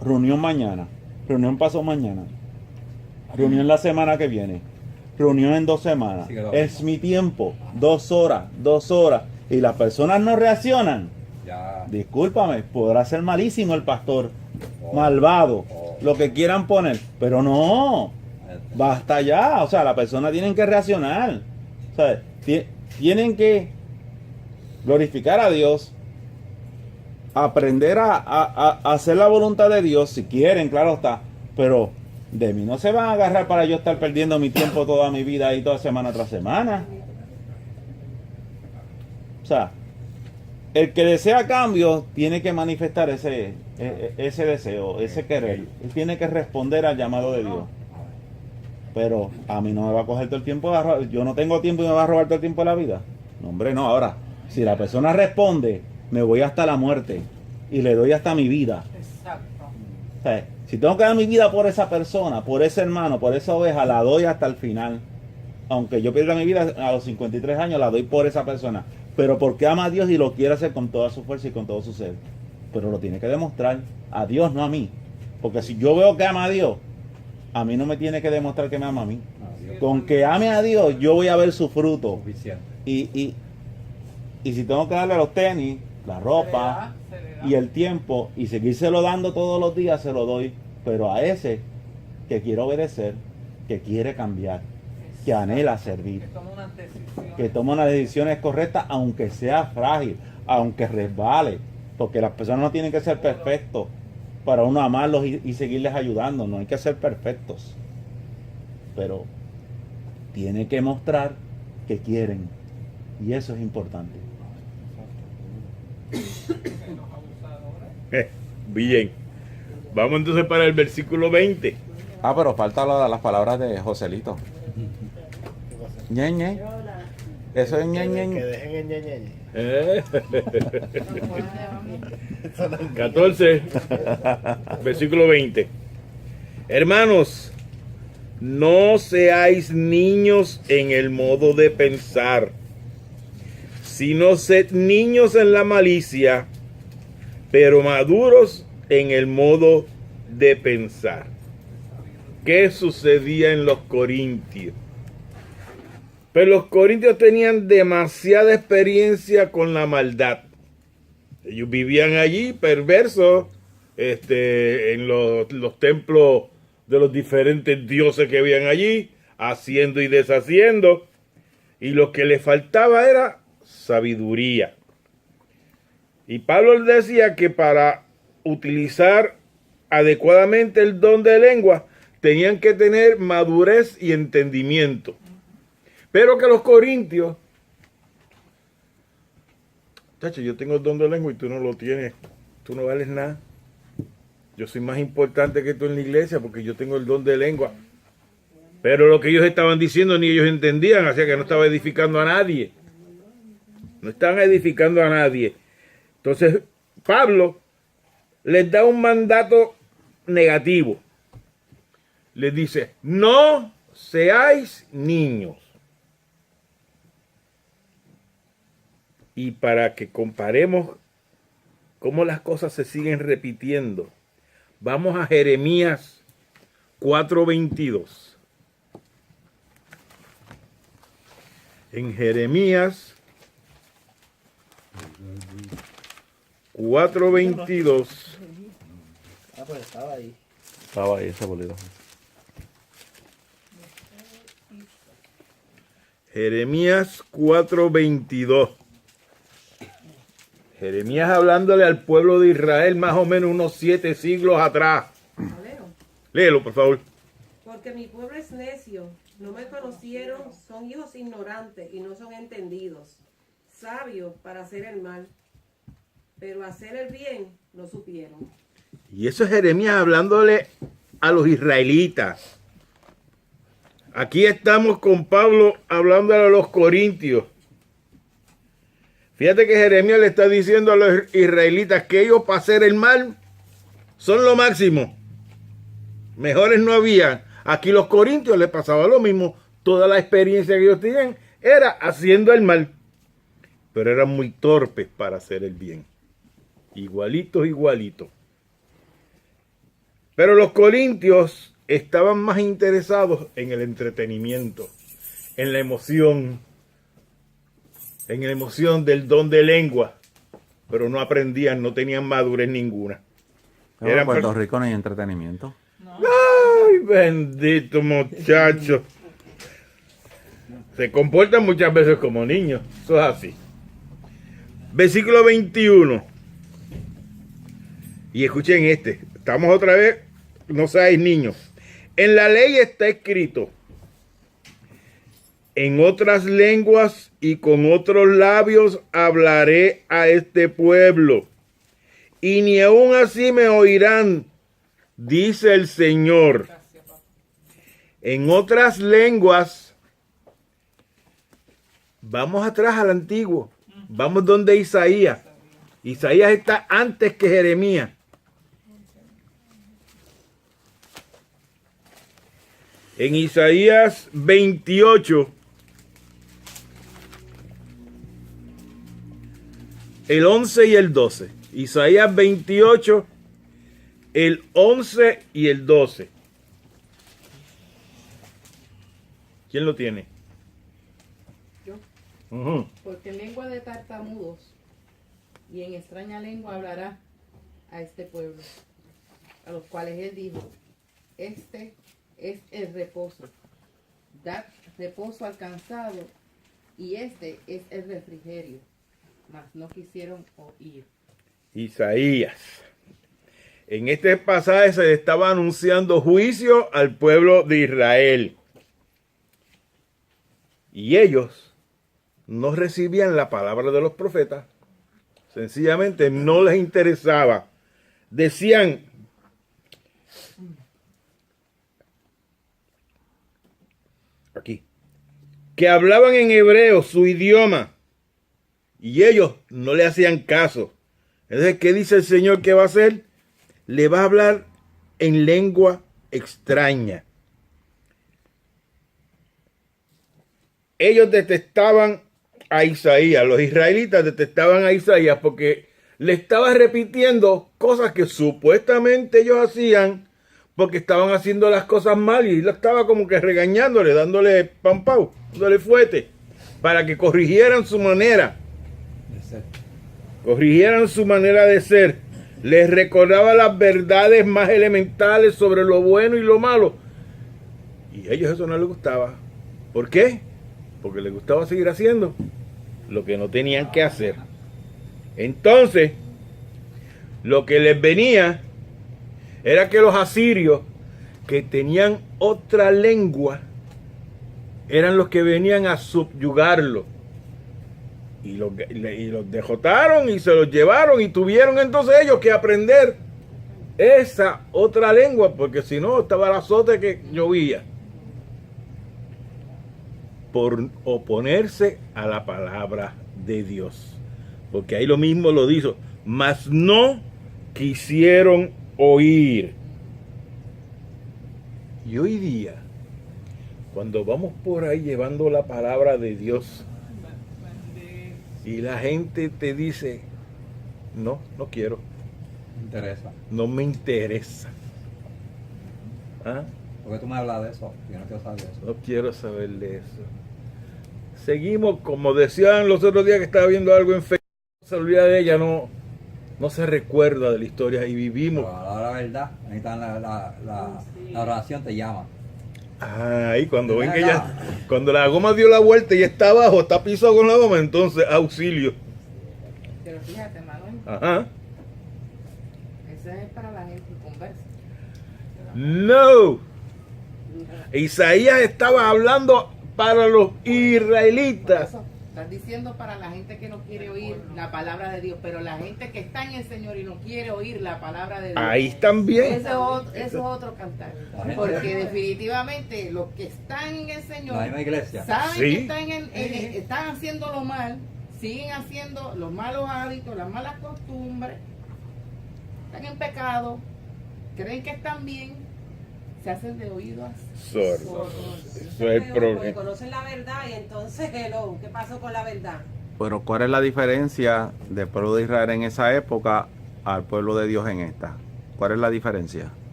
[SPEAKER 5] Reunión mañana, reunión pasado mañana, reunión la semana que viene, reunión en 2 semanas.
[SPEAKER 4] Sí, claro.
[SPEAKER 5] Es mi tiempo, 2 horas, y las personas no reaccionan.
[SPEAKER 4] Ya.
[SPEAKER 5] Discúlpame, podrá ser malísimo el pastor, malvado, lo que quieran poner, pero no, basta ya, o sea, la persona tiene que reaccionar, o sea, tienen que glorificar a Dios, aprender a hacer la voluntad de Dios, si quieren, claro está, pero de mí no se van a agarrar para yo estar perdiendo mi tiempo toda mi vida ahí toda semana tras semana. O sea, el que desea cambio tiene que manifestar ese deseo, ese querer. Él tiene que responder al llamado de Dios. Pero a mí no me va a coger todo el tiempo. Yo no tengo tiempo y me va a robar todo el tiempo de la vida. No, hombre, no. Ahora, si la persona responde, me voy hasta la muerte y le doy hasta mi vida.
[SPEAKER 3] Exacto.
[SPEAKER 5] O sea, si tengo que dar mi vida por esa persona, por ese hermano, por esa oveja, la doy hasta el final. Aunque yo pierda mi vida a los 53 años, la doy por esa persona. Pero porque ama a Dios y lo quiere hacer con toda su fuerza y con todo su ser. Pero lo tiene que demostrar a Dios, no a mí. Porque si yo veo que ama a Dios, a mí no me tiene que demostrar que me ama a mí. Con que ame a Dios, yo voy a ver su fruto.
[SPEAKER 4] Suficiente.
[SPEAKER 5] Y si tengo que darle los tenis, la ropa
[SPEAKER 3] Se le da.
[SPEAKER 5] y el tiempo y seguírselo dando todos los días, se lo doy. Pero a ese que quiere obedecer, que quiere cambiar, que anhela servir,
[SPEAKER 3] Que toma unas decisiones.
[SPEAKER 5] que toma unas decisiones correctas, aunque sea frágil, aunque resbale, porque las personas no tienen que ser perfectos para uno amarlos y seguirles ayudando, no hay que ser perfectos, pero tiene que mostrar que quieren, y eso es importante.
[SPEAKER 3] Los abusadores.
[SPEAKER 1] Bien. Vamos entonces para el versículo 20.
[SPEAKER 5] Pero falta las palabras de Joselito. Ñe. Eso es ñe.
[SPEAKER 2] Que dejen el ñeñeñe.
[SPEAKER 1] 14, versículo 20. Hermanos, no seáis niños en el modo de pensar, sino sed niños en la malicia, pero maduros en el modo de pensar. ¿Qué sucedía en los corintios? Pero los corintios tenían demasiada experiencia con la maldad. Ellos vivían allí perversos, en los templos de los diferentes dioses que habían allí, haciendo y deshaciendo. Y lo que les faltaba era sabiduría. Y Pablo les decía que para utilizar adecuadamente el don de lengua, tenían que tener madurez y entendimiento. Pero que los corintios, chacho, yo tengo el don de lengua y tú no lo tienes, tú no vales nada. Yo soy más importante que tú en la iglesia porque yo tengo el don de lengua. Pero lo que ellos estaban diciendo ni ellos entendían, así que no estaba edificando a nadie. No estaban edificando a nadie. Entonces, Pablo les da un mandato negativo. Les dice, no seáis niños. Y para que comparemos cómo las cosas se siguen repitiendo, vamos a Jeremías 4:22. En Jeremías 4:22.
[SPEAKER 6] Pues estaba ahí.
[SPEAKER 5] Estaba ahí ese bolito.
[SPEAKER 1] Jeremías 4:22. Jeremías hablándole al pueblo de Israel más o menos unos 7 siglos atrás.
[SPEAKER 7] ¿Lo leo?
[SPEAKER 1] Léelo, por favor.
[SPEAKER 7] Porque mi pueblo es necio, no me conocieron, son hijos ignorantes y no son entendidos, sabios para hacer el mal, pero hacer el bien no supieron.
[SPEAKER 1] Y eso es Jeremías hablándole a los israelitas. Aquí estamos con Pablo hablándole a los corintios. Fíjate que Jeremías le está diciendo a los israelitas que ellos para hacer el mal son lo máximo. Mejores no había. Aquí los corintios les pasaba lo mismo. Toda la experiencia que ellos tenían era haciendo el mal. Pero eran muy torpes para hacer el bien. Igualitos. Pero los corintios estaban más interesados en el entretenimiento, en la emoción del don de lengua, pero no aprendían, no tenían madurez ninguna.
[SPEAKER 5] En Puerto Rico no hay entretenimiento.
[SPEAKER 1] Ay, bendito muchacho. Se comportan muchas veces como niños, eso es así. Versículo 21. Y escuchen estamos otra vez, no seáis niños. En la ley está escrito, en otras lenguas y con otros labios hablaré a este pueblo, y ni aun así me oirán, dice el Señor.
[SPEAKER 3] Gracias, papá.
[SPEAKER 1] En otras lenguas, vamos atrás al antiguo, vamos donde Isaías. Isaías está antes que Jeremías. En Isaías 28, el 11 y el 12. Isaías 28, el 11 y el 12. ¿Quién lo tiene?
[SPEAKER 9] Yo.
[SPEAKER 1] Ujú.
[SPEAKER 9] Porque en lengua de tartamudos y en extraña lengua hablará a este pueblo, a los cuales él dijo, este es el reposo, dad reposo al cansado, y este es el refrigerio, mas no quisieron oír.
[SPEAKER 1] Isaías. En este pasaje se le estaba anunciando juicio al pueblo de Israel. Y ellos no recibían la palabra de los profetas. Sencillamente no les interesaba. Decían, aquí, que hablaban en hebreo, su idioma, y ellos no le hacían caso. Entonces, ¿qué dice el Señor que va a hacer? Le va a hablar en lengua extraña. Ellos detestaban a Isaías, los israelitas detestaban a Isaías porque le estaba repitiendo cosas que supuestamente ellos hacían porque estaban haciendo las cosas mal, y él estaba como que regañándole, dándole pampau, dándole fuete, para que corrigieran su manera. Corrigieran su manera de ser. Les recordaba las verdades más elementales sobre lo bueno y lo malo. Y a ellos eso no les gustaba. ¿Por qué? Porque les gustaba seguir haciendo lo que no tenían que hacer. Entonces, lo que les venía era que los asirios, que tenían otra lengua, eran los que venían a subyugarlo. Y los derrotaron y se los llevaron, y tuvieron entonces ellos que aprender esa otra lengua, porque si no estaba el azote que llovía, por oponerse a la palabra de Dios. Porque ahí lo mismo lo dijo, mas no quisieron oír. Y hoy día, cuando vamos por ahí llevando la palabra de Dios, y la gente te dice, no quiero,
[SPEAKER 4] Me interesa.
[SPEAKER 1] no me interesa. ¿Ah?
[SPEAKER 4] ¿Por qué tú me hablas de eso? Yo no quiero saber de eso.
[SPEAKER 1] No quiero saber de eso. Seguimos, como decían los otros días que estaba viendo algo en Facebook, se olvida de ella, no se recuerda de la historia, y vivimos.
[SPEAKER 4] Pero a la hora de la verdad, necesitan la oración, te llama.
[SPEAKER 1] Y cuando ven que ella, cuando la goma dio la vuelta y está abajo, está pisado con la goma, entonces auxilio.
[SPEAKER 9] Pero fíjate, Manuel,
[SPEAKER 1] Ajá.
[SPEAKER 9] eso es para la gente conversa.
[SPEAKER 1] No. Isaías estaba hablando para los israelitas.
[SPEAKER 9] Eso, estás diciendo para la gente que no quiere oír la palabra de Dios, pero la gente que está en el Señor y no quiere oír la palabra de Dios.
[SPEAKER 1] Ahí también.
[SPEAKER 9] Eso es otro cantar. Porque definitivamente los que están en el Señor
[SPEAKER 4] La misma iglesia.
[SPEAKER 9] saben
[SPEAKER 1] Sí.
[SPEAKER 9] que están haciendo lo mal, siguen haciendo los malos hábitos, las malas costumbres, están en pecado, creen que están bien, se hacen de oídos
[SPEAKER 1] Sordos. Eso es el
[SPEAKER 7] Porque
[SPEAKER 1] problema.
[SPEAKER 7] conocen la verdad, y entonces, hello, ¿qué pasó con la verdad?
[SPEAKER 5] Pero ¿cuál es la diferencia del pueblo de Israel en esa época al pueblo de Dios en esta? ¿Cuál es la diferencia?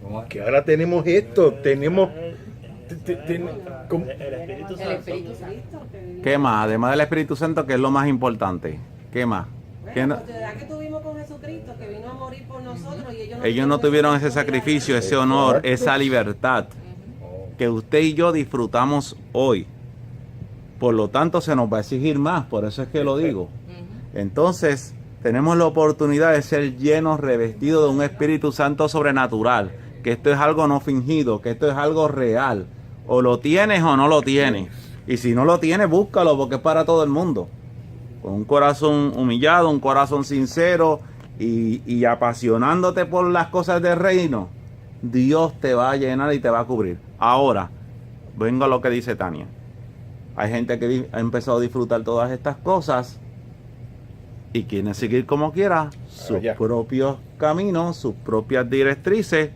[SPEAKER 4] ¿Cómo es?
[SPEAKER 1] Que ahora tenemos esto, tenemos... ¿cómo?
[SPEAKER 2] El Espíritu
[SPEAKER 9] El
[SPEAKER 2] Santo.
[SPEAKER 9] Espíritu Santo.
[SPEAKER 7] Cristo, que vino.
[SPEAKER 5] ¿Qué más? Además del Espíritu Santo, ¿qué es lo más importante? ¿Qué más? ¿Qué
[SPEAKER 7] Bueno,
[SPEAKER 5] no-
[SPEAKER 7] pues, ¿verdad que tuvimos con Jesucristo, que vino a morir por nosotros, y
[SPEAKER 5] Ellos no tuvieron ese sacrificio, ese honor, esa libertad que usted y yo disfrutamos hoy. Por lo tanto, se nos va a exigir más, por eso es que lo digo.
[SPEAKER 9] Ujú.
[SPEAKER 5] Entonces, tenemos la oportunidad de ser llenos, revestidos de un Espíritu Santo sobrenatural, que esto es algo no fingido, que esto es algo real. O lo tienes o no lo tienes. Y si no lo tienes, búscalo porque es para todo el mundo. Con un corazón humillado, un corazón sincero y apasionándote por las cosas del reino, Dios te va a llenar y te va a cubrir. Ahora, vengo a lo que dice Tania. Hay gente que ha empezado a disfrutar todas estas cosas y quiere seguir como quiera sus propios caminos, sus propias directrices,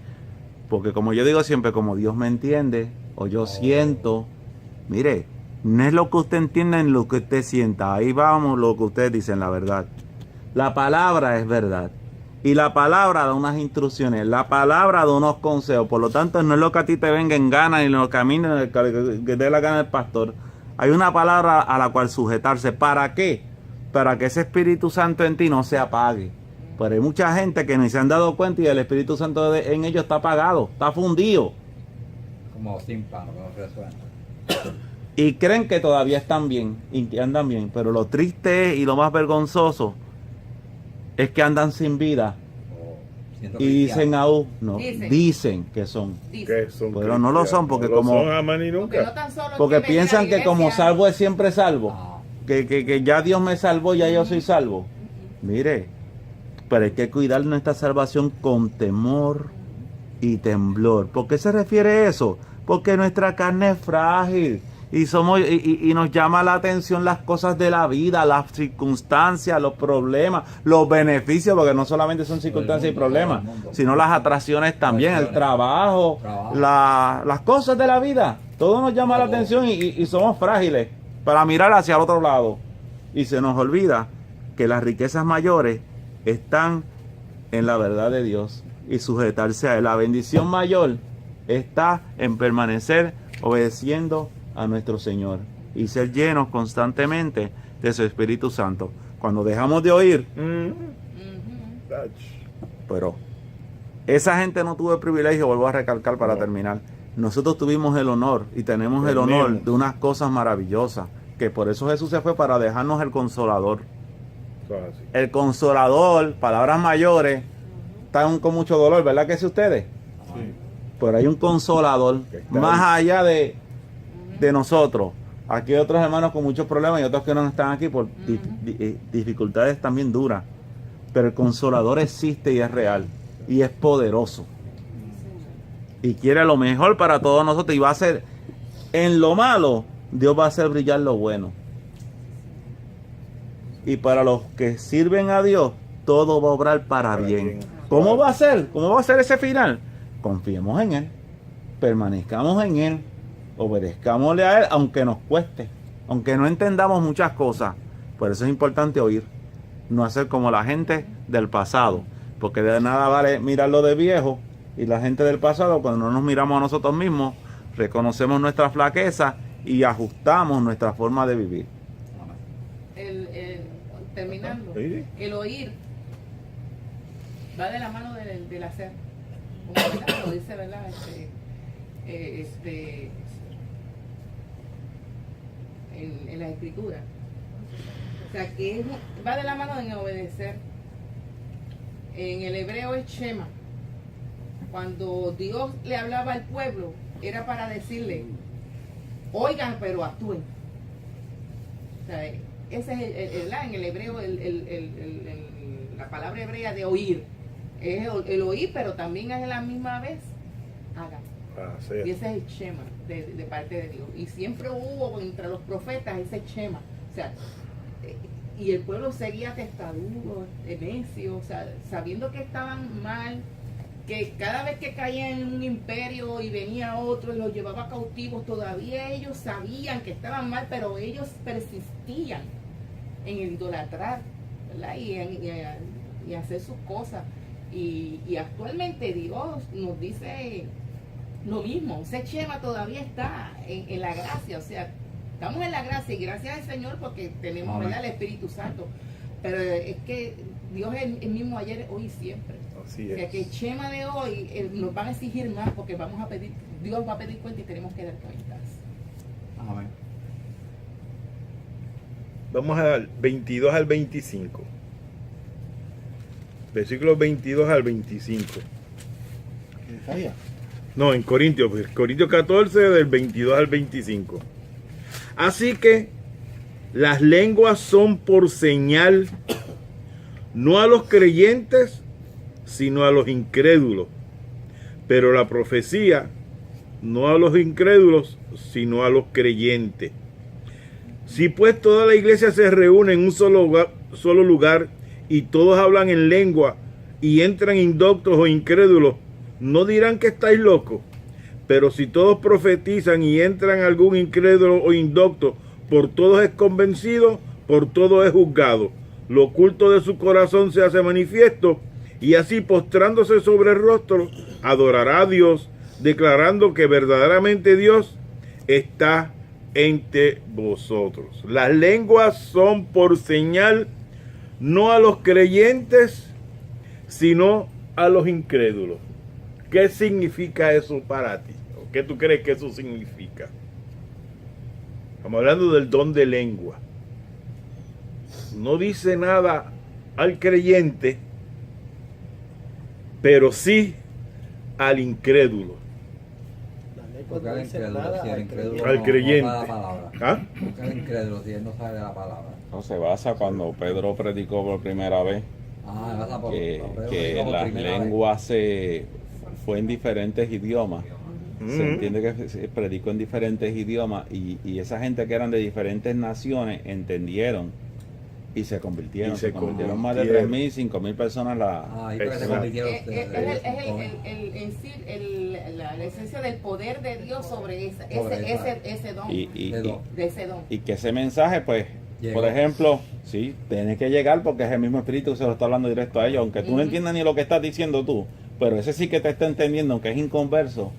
[SPEAKER 5] porque como yo digo siempre, como Dios me entiende o yo siento, mire, no es lo que usted entienda en lo que usted sienta, ahí vamos lo que ustedes dicen, la verdad. La palabra es verdad y la palabra da unas instrucciones, la palabra da unos consejos, por lo tanto no es lo que a ti te venga en gana ni lo que a mí que dé la gana el pastor. Hay una palabra a la cual sujetarse. ¿Para qué? Para que ese Espíritu Santo en ti no se apague. Pero hay mucha gente que ni se han dado cuenta y el Espíritu Santo en ellos está apagado, está fundido.
[SPEAKER 4] Como tímpano, no resuena.
[SPEAKER 5] Y creen que todavía están bien y que andan bien. Pero lo triste y lo más vergonzoso es que andan sin vida. Y dicen aún, no, dicen que son.
[SPEAKER 1] Que son
[SPEAKER 5] pero no lo son porque
[SPEAKER 1] no
[SPEAKER 5] como...
[SPEAKER 1] lo son jamás ni nunca.
[SPEAKER 5] Porque piensan que como salvo es siempre salvo. Que ya Dios me salvó, ya yo soy salvo. Mire, pero hay que cuidar nuestra salvación con temor y temblor. ¿Por qué se refiere eso? Porque nuestra carne es frágil y nos llama la atención las cosas de la vida, las circunstancias, los problemas, los beneficios, porque no solamente son circunstancias y problemas, sino las atracciones también, el trabajo, las cosas de la vida. Todo nos llama la atención y somos frágiles para mirar hacia el otro lado. Y se nos olvida que las riquezas mayores están en la verdad de Dios y sujetarse a Él. La bendición mayor está en permanecer obedeciendo a nuestro Señor y ser llenos constantemente de su Espíritu Santo. Cuando dejamos de oír, pero esa gente no tuvo el privilegio, vuelvo a recalcar para terminar. Nosotros tuvimos el honor y tenemos el honor de unas cosas maravillosas, que por eso Jesús se fue para dejarnos el Consolador. El Consolador, palabras mayores, están con mucho dolor, ¿verdad que sí ustedes? Sí. Pero hay un Consolador más allá de nosotros. Aquí hay otros hermanos con muchos problemas y otros que no están aquí por dificultades también duras. Pero el Consolador existe y es real y es poderoso. Y quiere lo mejor para todos nosotros y va a hacer en lo malo, Dios va a hacer brillar lo bueno. Y para los que sirven a Dios, todo va a obrar para bien. ¿Cómo va a ser? ¿Cómo va a ser ese final? Confiemos en Él, permanezcamos en Él, obedezcámosle a Él, aunque nos cueste, aunque no entendamos muchas cosas. Por eso es importante oír, no hacer como la gente del pasado, porque de nada vale mirarlo de viejo y la gente del pasado, cuando no nos miramos a nosotros mismos, reconocemos nuestra flaqueza y ajustamos nuestra forma de vivir.
[SPEAKER 9] Terminando, el oír va de la mano del hacer, como lo dice, ¿verdad? En la escritura, o sea que va de la mano en obedecer. En el hebreo es Shema. Cuando Dios le hablaba al pueblo era para decirle oigan pero actúen. O sea, ese es en el hebreo la palabra hebrea de oír es el oír, pero también es a la misma vez hagan. Y ese es el Shema de parte de Dios. Y siempre hubo entre los profetas ese Shema. O sea, y el pueblo seguía testarudo, necio, o sea, sabiendo que estaban mal, que cada vez que caían en un imperio y venía otro y los llevaba cautivos, todavía ellos sabían que estaban mal, pero ellos persistían en el idolatrar, ¿verdad? Y hacer sus cosas. Y actualmente Dios nos dice lo mismo. Ese Shema todavía está en la gracia, o sea, estamos en la gracia y gracias al Señor porque tenemos, ¿verdad?, el Espíritu Santo. Pero es que Dios es el mismo ayer, hoy y siempre. Así es. O sea, que el Shema de hoy nos van a exigir más porque vamos a pedir, Dios va a pedir cuenta y tenemos que dar cuentas.
[SPEAKER 4] Amén.
[SPEAKER 1] Vamos a dar 22 al 25. Versículos 22 al 25.
[SPEAKER 8] ¿Sabía?
[SPEAKER 1] No, en Corintios, pues, Corintios 14 del 22 al 25. Así que las lenguas son por señal, no a los creyentes, sino a los incrédulos. Pero la profecía, no a los incrédulos, sino a los creyentes. Si pues toda la iglesia se reúne en un solo lugar y todos hablan en lengua y entran indoctos o incrédulos, no dirán que estáis locos. Pero si todos profetizan y entran algún incrédulo o indocto, por todos es convencido, por todos es juzgado. Lo oculto de su corazón se hace manifiesto, y así postrándose sobre el rostro, adorará a Dios, declarando que verdaderamente Dios está entre vosotros. Las lenguas son por señal, no a los creyentes, sino a los incrédulos. ¿Qué significa eso para ti? ¿Qué tú crees que eso significa? Estamos hablando del don de lengua. No dice nada al creyente, pero sí al incrédulo.
[SPEAKER 2] La lengua
[SPEAKER 4] Porque
[SPEAKER 2] no
[SPEAKER 4] al
[SPEAKER 2] dice
[SPEAKER 4] incrédulo,
[SPEAKER 2] nada
[SPEAKER 4] si el incrédulo
[SPEAKER 1] Al
[SPEAKER 4] no
[SPEAKER 1] creyente.
[SPEAKER 4] sabe la palabra.
[SPEAKER 1] ¿Ah?
[SPEAKER 4] Porque el incrédulo, si él no sabe de la palabra.
[SPEAKER 5] No se basa cuando Pedro predicó por primera vez,
[SPEAKER 4] Ah, pasa por
[SPEAKER 5] que
[SPEAKER 4] por
[SPEAKER 5] las
[SPEAKER 4] primera vez.
[SPEAKER 5] lenguas fue en diferentes idiomas. Se
[SPEAKER 1] Mm.
[SPEAKER 5] entiende que se predicó en diferentes idiomas y esa gente que eran de diferentes naciones entendieron y se convirtieron.
[SPEAKER 1] Y se
[SPEAKER 5] convirtieron más de
[SPEAKER 1] convirtieron.
[SPEAKER 5] 3.000, 5.000 personas.
[SPEAKER 4] Ah, y porque se
[SPEAKER 1] Exacto.
[SPEAKER 4] convirtieron
[SPEAKER 9] Es
[SPEAKER 4] ustedes.
[SPEAKER 9] en sí la esencia del poder de Dios sobre
[SPEAKER 4] Sobre
[SPEAKER 9] ese don.
[SPEAKER 4] De
[SPEAKER 9] De ese don.
[SPEAKER 5] Y que ese mensaje, pues,
[SPEAKER 4] Llegó.
[SPEAKER 5] por ejemplo, sí, tiene que llegar porque es el mismo espíritu que se lo está hablando directo a ellos, aunque tú no entiendas ni lo que estás diciendo tú, pero ese sí que te está entendiendo, aunque es inconverso.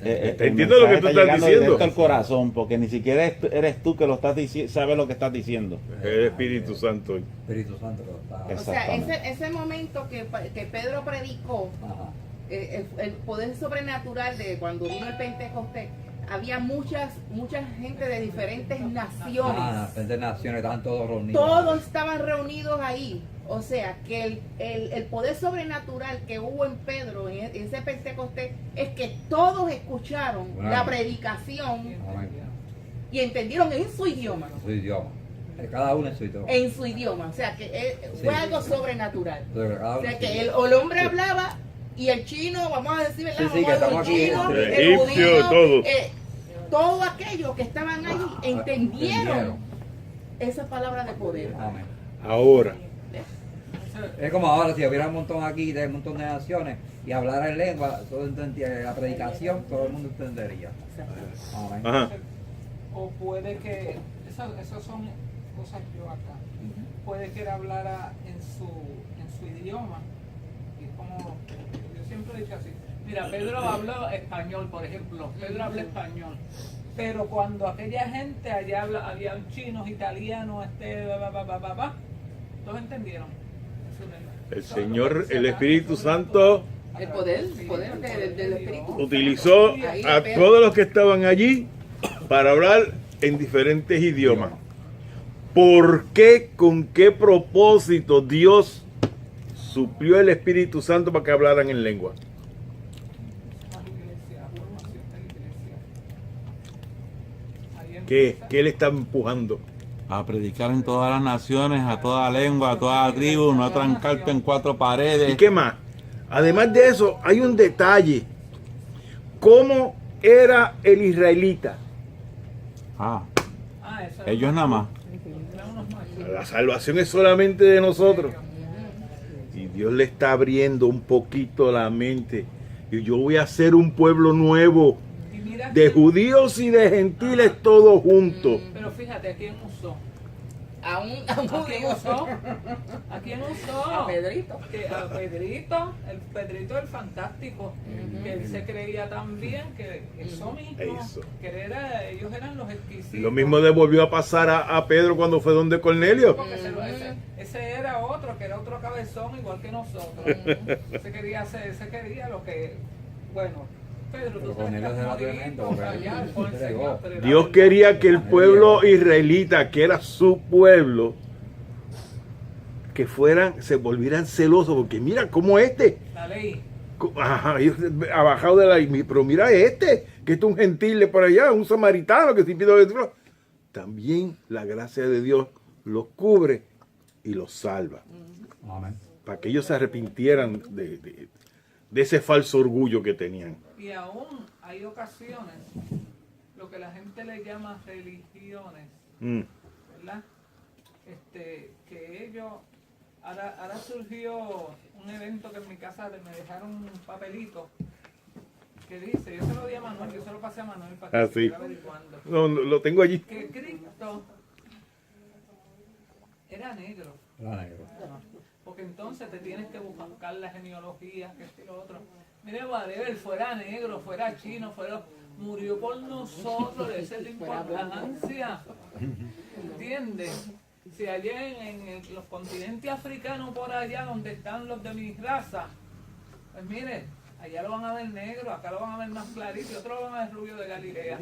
[SPEAKER 5] El
[SPEAKER 1] Entiendo lo que
[SPEAKER 5] mensaje
[SPEAKER 1] tú
[SPEAKER 5] está
[SPEAKER 1] estás
[SPEAKER 5] llegando
[SPEAKER 1] diciendo.
[SPEAKER 5] directo al corazón, porque ni siquiera eres tú que lo estás diciendo, sabes lo que estás diciendo.
[SPEAKER 1] El Espíritu Santo.
[SPEAKER 4] Espíritu Santo que lo está.
[SPEAKER 9] O sea,
[SPEAKER 5] Exactamente.
[SPEAKER 9] ese momento que Pedro predicó,
[SPEAKER 4] Ajá.
[SPEAKER 9] el poder sobrenatural de cuando vino el Pentecostés, había mucha gente de diferentes naciones.
[SPEAKER 4] Ah, de naciones estaban todos reunidos.
[SPEAKER 9] Todos estaban reunidos ahí. O sea, que el poder sobrenatural que hubo en Pedro, en ese Pentecostés, es que todos escucharon
[SPEAKER 4] Wow.
[SPEAKER 9] la predicación
[SPEAKER 4] Amén.
[SPEAKER 9] y entendieron en su idioma.
[SPEAKER 4] En su idioma. Cada uno en su idioma.
[SPEAKER 9] En su idioma. O sea, que fue
[SPEAKER 4] Sí.
[SPEAKER 9] algo sobrenatural.
[SPEAKER 4] Cada
[SPEAKER 9] O
[SPEAKER 4] uno
[SPEAKER 9] sea,
[SPEAKER 4] en su
[SPEAKER 9] que
[SPEAKER 4] idioma.
[SPEAKER 9] el hombre hablaba y el chino, vamos a decir, ¿verdad?
[SPEAKER 4] Sí, sí, que
[SPEAKER 9] Vamos a decir,
[SPEAKER 4] estamos aquí,
[SPEAKER 1] el egipcio, todo.
[SPEAKER 9] todos aquellos que estaban ahí entendieron
[SPEAKER 4] Entendieron.
[SPEAKER 9] esa palabra de poder.
[SPEAKER 4] Amén.
[SPEAKER 1] Ahora,
[SPEAKER 4] Es como ahora, si hubiera un montón aquí de un montón de naciones y hablara en lengua, todo entendía la predicación, todo el mundo entendería. Amén.
[SPEAKER 1] ajá.
[SPEAKER 3] O puede que, esas son cosas yo acá, puede que él hablara en su idioma, y como yo siempre he dicho así, mira, Pedro habló español, por ejemplo, Pedro habla español, pero cuando aquella gente allá habían chinos, italianos, todos entendieron.
[SPEAKER 1] El Señor, el Espíritu Santo
[SPEAKER 9] El poder del Espíritu.
[SPEAKER 1] utilizó a todos los que estaban allí para hablar en diferentes idiomas. ¿Por qué, con qué propósito Dios suplió el Espíritu Santo para que hablaran en lengua? ¿Qué le está empujando?
[SPEAKER 5] A predicar en todas las naciones, a toda lengua, a toda tribu, no a trancarte en cuatro paredes.
[SPEAKER 1] ¿Y qué más? Además de eso, hay un detalle. ¿Cómo era el israelita?
[SPEAKER 5] Ellos nada más.
[SPEAKER 1] La salvación es solamente de nosotros. Y Dios le está abriendo un poquito la mente. Y yo voy a hacer un pueblo nuevo, de judíos y de gentiles todos juntos.
[SPEAKER 3] Pero fíjate, ¿a quién usó?
[SPEAKER 9] A un
[SPEAKER 3] ¿A quién
[SPEAKER 9] judío.
[SPEAKER 3] usó? ¿A quién usó?
[SPEAKER 9] A Pedrito.
[SPEAKER 3] A Pedrito, el Pedrito el fantástico, que él se creía también que eso mismo,
[SPEAKER 1] Eso.
[SPEAKER 3] que ellos eran los exquisitos.
[SPEAKER 1] Lo mismo devolvió a pasar a Pedro cuando fue donde Cornelio.
[SPEAKER 3] Porque ese era otro, que era otro cabezón igual que nosotros. Ese quería lo que, bueno, Pedro, tú
[SPEAKER 4] Pero Cornelio
[SPEAKER 3] sabes
[SPEAKER 4] era
[SPEAKER 3] que
[SPEAKER 4] tremendo,
[SPEAKER 3] por
[SPEAKER 4] porque
[SPEAKER 3] allá,
[SPEAKER 4] él
[SPEAKER 3] por el
[SPEAKER 4] entregó.
[SPEAKER 3] Señor, pero era
[SPEAKER 1] Dios
[SPEAKER 3] verdad.
[SPEAKER 1] quería que el pueblo israelita, que era su pueblo, que se volvieran celosos, porque mira cómo
[SPEAKER 3] La ley.
[SPEAKER 1] ha bajado de la, pero mira que que es un gentil de por allá, un samaritano que se pidió Dios. También la gracia de Dios los cubre y los salva.
[SPEAKER 4] Amén.
[SPEAKER 1] Para que ellos se arrepintieran de ese falso orgullo que tenían.
[SPEAKER 3] Y aún hay ocasiones, lo que la gente le llama religiones,
[SPEAKER 1] Mm.
[SPEAKER 3] ¿verdad? Que ellos, ahora surgió un evento que en mi casa me dejaron un papelito que dice, yo se lo di a Manuel, yo se lo pasé a Manuel para que
[SPEAKER 1] Ah,
[SPEAKER 3] se
[SPEAKER 1] sí.
[SPEAKER 3] estuviera averiguando,
[SPEAKER 1] No, lo tengo allí.
[SPEAKER 3] que Cristo era negro.
[SPEAKER 4] Era negro.
[SPEAKER 3] Porque entonces te tienes que buscar la genealogía, que esto y lo otro. Mire, whatever, fuera negro, fuera chino, murió por nosotros, esa es la importancia. ¿Entiendes? Si allá en los continentes africanos, por allá donde están los de mi raza, pues mire, allá lo van a ver negro, acá lo van a ver más clarito y otros lo van a ver rubio de Galilea.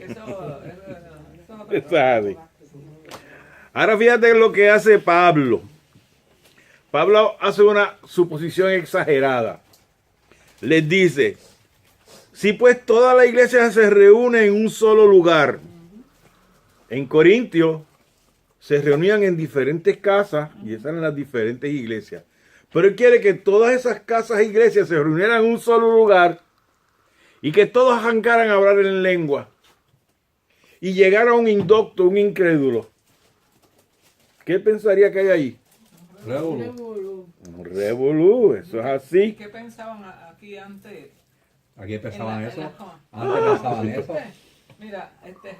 [SPEAKER 3] Eso es otra cosa.
[SPEAKER 1] Sabe. Ahora fíjate lo que hace Pablo. Pablo hace una suposición exagerada. Les dice, si pues toda la iglesia se reúne en un solo lugar, en Corintio se reunían en diferentes casas y esas eran las diferentes iglesias. Pero él quiere que todas esas casas e iglesias se reunieran en un solo lugar y que todos arrancaran a hablar en lengua y llegara un indocto, un incrédulo. ¿Qué pensaría que hay ahí? Un revolú, eso es
[SPEAKER 3] ¿Y
[SPEAKER 1] así.
[SPEAKER 3] qué pensaban aquí antes?
[SPEAKER 4] Aquí pensaban
[SPEAKER 3] En la-
[SPEAKER 4] eso.
[SPEAKER 3] en la-
[SPEAKER 4] Antes pensaban eso.
[SPEAKER 3] Mira,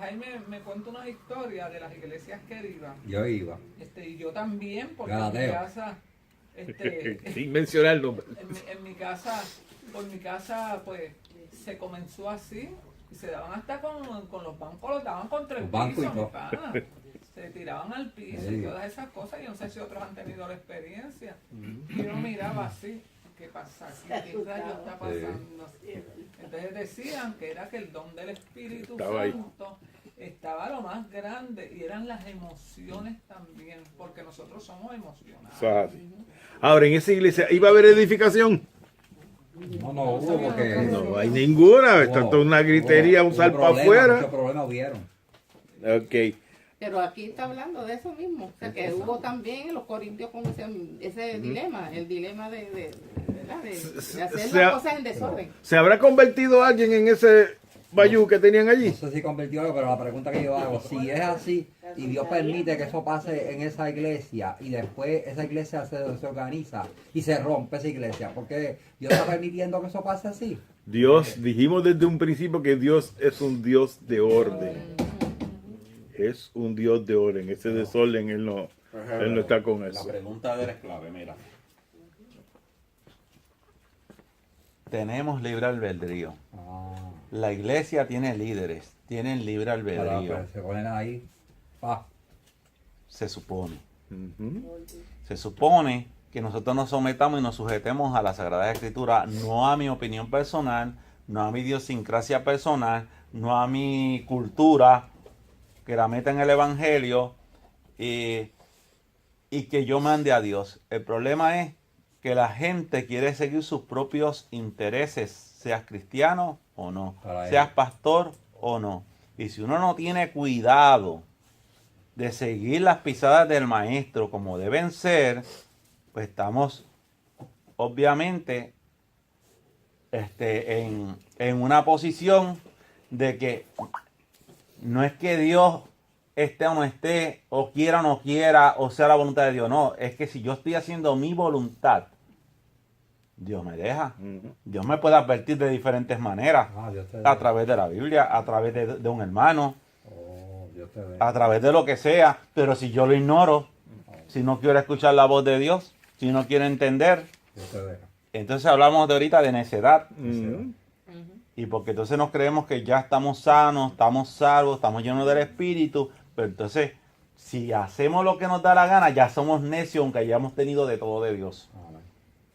[SPEAKER 3] Jaime me cuenta unas historias de las iglesias que él iba.
[SPEAKER 4] Yo iba.
[SPEAKER 3] Y yo también, porque en mi
[SPEAKER 4] Galateo.
[SPEAKER 3] casa,
[SPEAKER 1] Sin mencionar el nombre.
[SPEAKER 3] en mi casa, por mi casa, pues, se comenzó así, y se daban hasta con los bancos, los daban contra el
[SPEAKER 4] Los bancos y
[SPEAKER 3] piso, mi
[SPEAKER 4] todo.
[SPEAKER 3] pana. Se tiraban al piso
[SPEAKER 4] Sí.
[SPEAKER 3] y todas esas cosas. Yo no sé si otros han tenido la experiencia. Y yo miraba así, ¿qué pasa aquí? ¿Qué rayos está pasando? Entonces decían que era que el don del Espíritu
[SPEAKER 1] Estaba ahí.
[SPEAKER 3] Santo estaba lo más grande y eran las emociones también, porque nosotros somos emocionados.
[SPEAKER 1] Eso es así. Ahora, en esa iglesia, ¿iba a haber edificación?
[SPEAKER 4] No hubo porque...
[SPEAKER 1] No hay ninguna. Está toda una gritería, un sal para
[SPEAKER 4] Muchos
[SPEAKER 1] afuera.
[SPEAKER 4] problemas hubieron.
[SPEAKER 1] Ok.
[SPEAKER 9] Pero aquí está hablando de eso mismo. O sea, que hubo también en los corintios con ese dilema, el dilema de hacer
[SPEAKER 1] Se ha-
[SPEAKER 9] las cosas en desorden.
[SPEAKER 1] ¿Se habrá convertido alguien en ese bayú que tenían allí?
[SPEAKER 4] No sé si convirtió algo, pero la pregunta que yo hago, si es así y Dios permite que eso pase en esa iglesia y después esa iglesia se organiza y se rompe esa iglesia, ¿por qué Dios está permitiendo que eso pase así?
[SPEAKER 1] Dios, dijimos desde un principio que Dios es un Dios de orden. Es un Dios de orden. Ese desorden, Él no está con
[SPEAKER 5] La
[SPEAKER 1] eso.
[SPEAKER 5] pregunta de la esclave, mira. Tenemos libre albedrío. La iglesia tiene líderes, tienen libre albedrío.
[SPEAKER 4] Pues, se ponen ahí.
[SPEAKER 5] Se supone.
[SPEAKER 1] Ujú.
[SPEAKER 5] Se supone que nosotros nos sometamos y nos sujetemos a la Sagrada Escritura, no a mi opinión personal, no a mi idiosincrasia personal, no a mi cultura, que la meta en el Evangelio y que yo mande a Dios. El problema es que la gente quiere seguir sus propios intereses, seas cristiano o no,
[SPEAKER 4] Para
[SPEAKER 5] seas
[SPEAKER 4] ellos.
[SPEAKER 5] pastor o no. Y si uno no tiene cuidado de seguir las pisadas del maestro como deben ser, pues estamos obviamente en una posición de que no es que Dios esté o no esté, o quiera o no quiera, o sea la voluntad de Dios. No, es que si yo estoy haciendo mi voluntad, Dios me deja.
[SPEAKER 1] Ujú.
[SPEAKER 5] Dios me puede advertir de diferentes maneras,
[SPEAKER 4] Dios te
[SPEAKER 5] a través de la Biblia, a través de un hermano,
[SPEAKER 4] Dios te
[SPEAKER 5] a través de lo que sea. Pero si yo lo ignoro, si no quiero escuchar la voz de Dios, si no quiero entender,
[SPEAKER 4] Dios te deja.
[SPEAKER 5] entonces hablamos de ahorita de necedad.
[SPEAKER 1] Ujú.
[SPEAKER 5] Y porque entonces nos creemos que ya estamos sanos, estamos salvos, estamos llenos del Espíritu. Pero entonces, si hacemos lo que nos da la gana, ya somos necios, aunque hayamos tenido de todo de Dios.
[SPEAKER 4] Amén.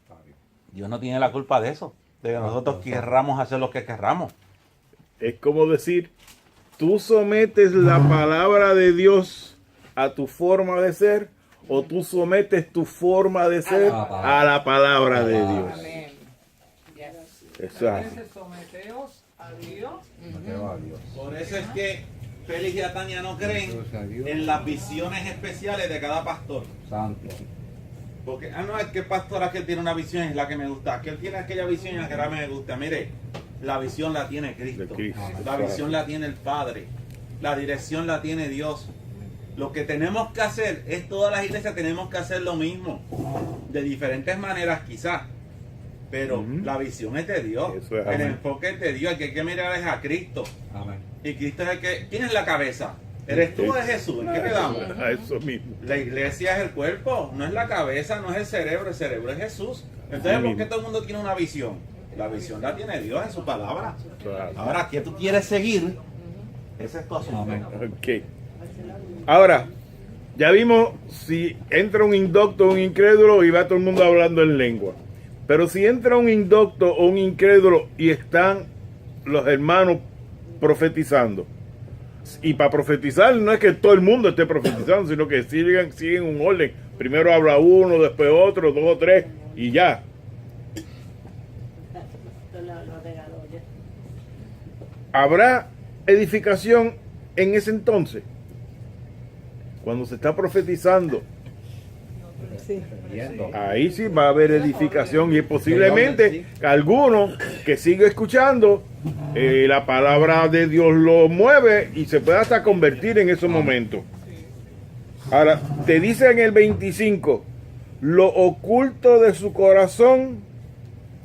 [SPEAKER 4] Está bien.
[SPEAKER 5] Dios no tiene la culpa de eso, de que nosotros querramos hacer lo que querramos.
[SPEAKER 1] Es como decir, tú sometes la palabra de Dios a tu forma de ser o tú sometes tu forma de ser a la palabra de Dios.
[SPEAKER 9] Amén.
[SPEAKER 1] Eso es así.
[SPEAKER 3] Someteos Adiós.
[SPEAKER 4] Mateo a Dios.
[SPEAKER 5] Por eso es que Félix y Atania no creen
[SPEAKER 8] Dios a Dios.
[SPEAKER 5] en las visiones especiales de cada pastor.
[SPEAKER 4] Santo.
[SPEAKER 5] Porque, no, es que el pastor aquel tiene una visión, es la que me gusta. Aquel tiene aquella visión y la que ahora me gusta. Mire, la visión la tiene Cristo.
[SPEAKER 1] De Cristo.
[SPEAKER 5] La visión la tiene el Padre. La dirección la tiene Dios. Lo que tenemos que hacer es, todas las iglesias tenemos que hacer lo mismo. De diferentes maneras quizás. Pero
[SPEAKER 1] Ujú.
[SPEAKER 5] la visión es de Dios.
[SPEAKER 1] Eso es,
[SPEAKER 5] El
[SPEAKER 1] amén.
[SPEAKER 5] enfoque es de Dios. El que hay que mirar es a Cristo.
[SPEAKER 4] Amén.
[SPEAKER 5] Y Cristo es el que... ¿Quién es la cabeza? ¿Eres tú o es Jesús? ¿En qué quedamos?
[SPEAKER 1] A eso mismo.
[SPEAKER 5] La iglesia es el cuerpo, no es la cabeza, no es el cerebro es Jesús. Entonces, ¿por qué todo el mundo tiene una visión? La visión la tiene Dios en su palabra.
[SPEAKER 1] Claro.
[SPEAKER 5] Ahora, ¿qué tú quieres seguir? Ese es tu asunto.
[SPEAKER 4] Amén.
[SPEAKER 1] Ok. Ahora, ya vimos si entra un indocto o un incrédulo y va todo el mundo hablando en lengua. Pero si entra un indocto o un incrédulo y están los hermanos profetizando. Y para profetizar no es que todo el mundo esté profetizando, sino que siguen un orden. Primero habla uno, después otro, dos o tres y ya.
[SPEAKER 6] Los regadores.
[SPEAKER 1] ¿Habrá edificación en ese entonces? Cuando se está profetizando.
[SPEAKER 4] Viendo.
[SPEAKER 1] Ahí sí va a haber edificación y posiblemente alguno que siga escuchando la palabra de Dios lo mueve y se pueda hasta convertir en esos momentos. Ahora, te dice en el 25, lo oculto de su corazón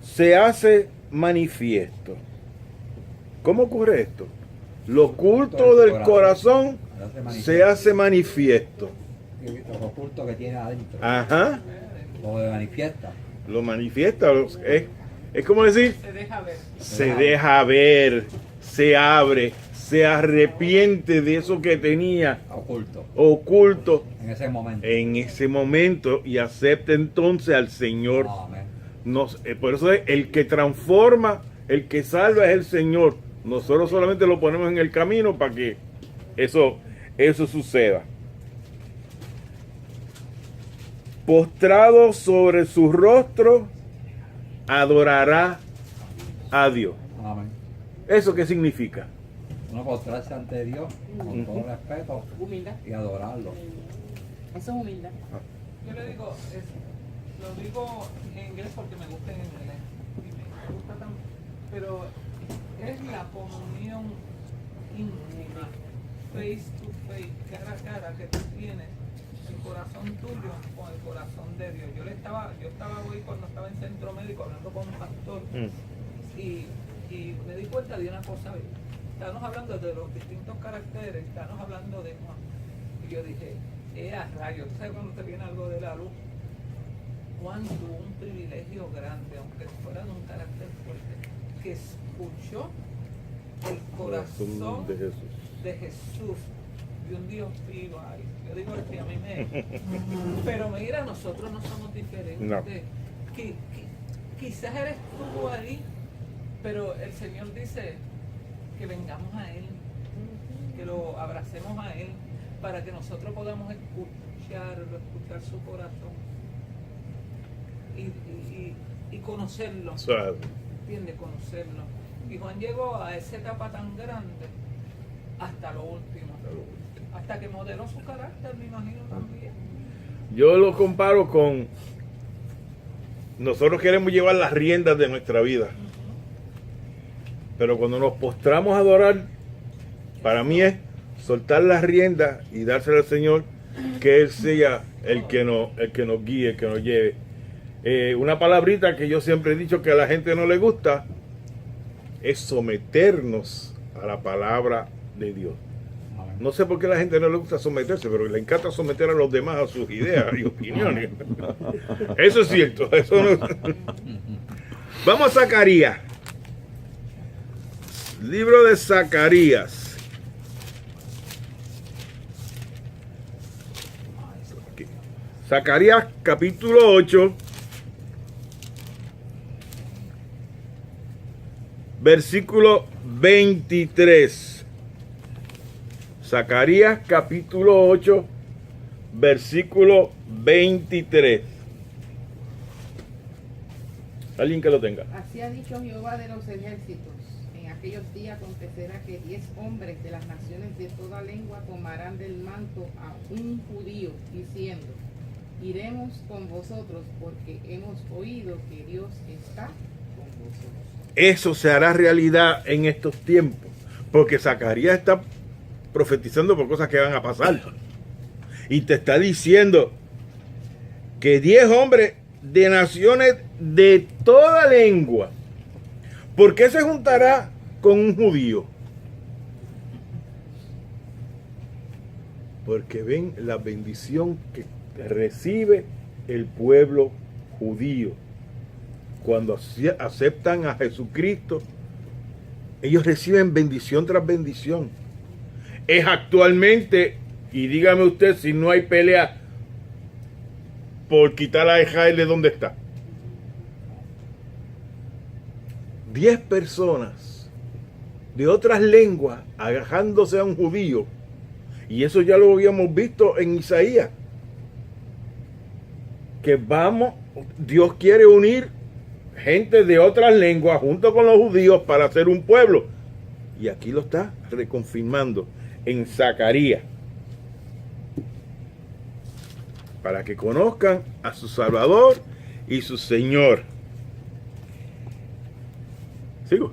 [SPEAKER 1] se hace manifiesto. ¿Cómo ocurre esto? Lo oculto del corazón se hace manifiesto.
[SPEAKER 4] Lo oculto que tiene adentro.
[SPEAKER 1] Ajá.
[SPEAKER 4] Lo manifiesta.
[SPEAKER 1] Lo manifiesta. Es como decir,
[SPEAKER 3] Se deja ver.
[SPEAKER 1] se deja ver, se abre, se arrepiente de eso que tenía
[SPEAKER 4] Oculto.
[SPEAKER 1] oculto
[SPEAKER 4] En ese momento.
[SPEAKER 1] en ese momento y acepta entonces al Señor.
[SPEAKER 4] Amén.
[SPEAKER 1] Por eso es el que transforma, el que salva es el Señor. Nosotros solamente lo ponemos en el camino para que eso suceda. Postrado sobre su rostro, adorará a Dios.
[SPEAKER 4] Amén.
[SPEAKER 1] ¿Eso qué significa?
[SPEAKER 4] Uno postrarse ante Dios con todo respeto
[SPEAKER 7] Humildad.
[SPEAKER 4] y adorarlo.
[SPEAKER 7] Eso es humildad.
[SPEAKER 3] Yo le digo, lo digo en inglés porque me gusta en inglés. Y me gusta también. Pero es la comunión íntima, face to face, cara a cara que tú tienes, el corazón tuyo con el corazón de Dios. Yo estaba hoy cuando estaba en centro médico hablando con un pastor y me di cuenta de una cosa. Estábamos hablando de los distintos caracteres, estábamos hablando de Juan. Y yo dije, a rayos, ¿sabes cuando te viene algo de la luz? Juan tuvo un privilegio grande, aunque fuera de un carácter fuerte, que escuchó el corazón de Jesús, de un Dios vivo. Ay, yo digo que a mí pero mira, nosotros no somos diferentes.
[SPEAKER 1] No.
[SPEAKER 3] Quizás eres tú ahí, pero el Señor dice que vengamos a Él, que lo abracemos a Él, para que nosotros podamos escuchar su corazón y conocerlo.
[SPEAKER 1] Suave.
[SPEAKER 3] ¿Entiendes? Conocerlo. Y Juan llegó a esa etapa tan grande hasta lo último. Hasta que modeló su carácter, me imagino también.
[SPEAKER 1] Yo lo comparo con nosotros queremos llevar las riendas de nuestra vida. Pero cuando nos postramos a adorar, para mí es soltar las riendas y dársela al Señor, que Él sea el que nos guíe, el que nos lleve. Una palabrita que yo siempre he dicho que a la gente no le gusta es someternos a la palabra de Dios. No sé por qué a la gente no le gusta someterse, pero le encanta someter a los demás a sus ideas y opiniones. Eso es cierto. Eso no... Vamos a Zacarías. Libro de Zacarías. Zacarías capítulo 8. Versículo 23. Zacarías capítulo 8, versículo 23. Alguien que lo tenga.
[SPEAKER 9] Así ha dicho Jehová de los ejércitos. En aquellos días acontecerá que 10 hombres de las naciones de toda lengua tomarán del manto a un judío, diciendo, iremos con vosotros porque hemos oído que Dios está con vosotros.
[SPEAKER 1] Eso se hará realidad en estos tiempos, porque Zacarías está profetizando por cosas que van a pasar. Y te está diciendo que 10 hombres de naciones de toda lengua. ¿Por qué se juntará con un judío? Porque ven la bendición que recibe el pueblo judío. Cuando aceptan a Jesucristo, ellos reciben bendición tras bendición. Es actualmente, y dígame usted si no hay pelea por quitar a Israel de donde está. 10 personas de otras lenguas agajándose a un judío, y eso ya lo habíamos visto en Isaías, que Dios quiere unir gente de otras lenguas junto con los judíos para hacer un pueblo, y aquí lo está reconfirmando en Zacarías, para que conozcan a su Salvador y su Señor. ¿Sigo?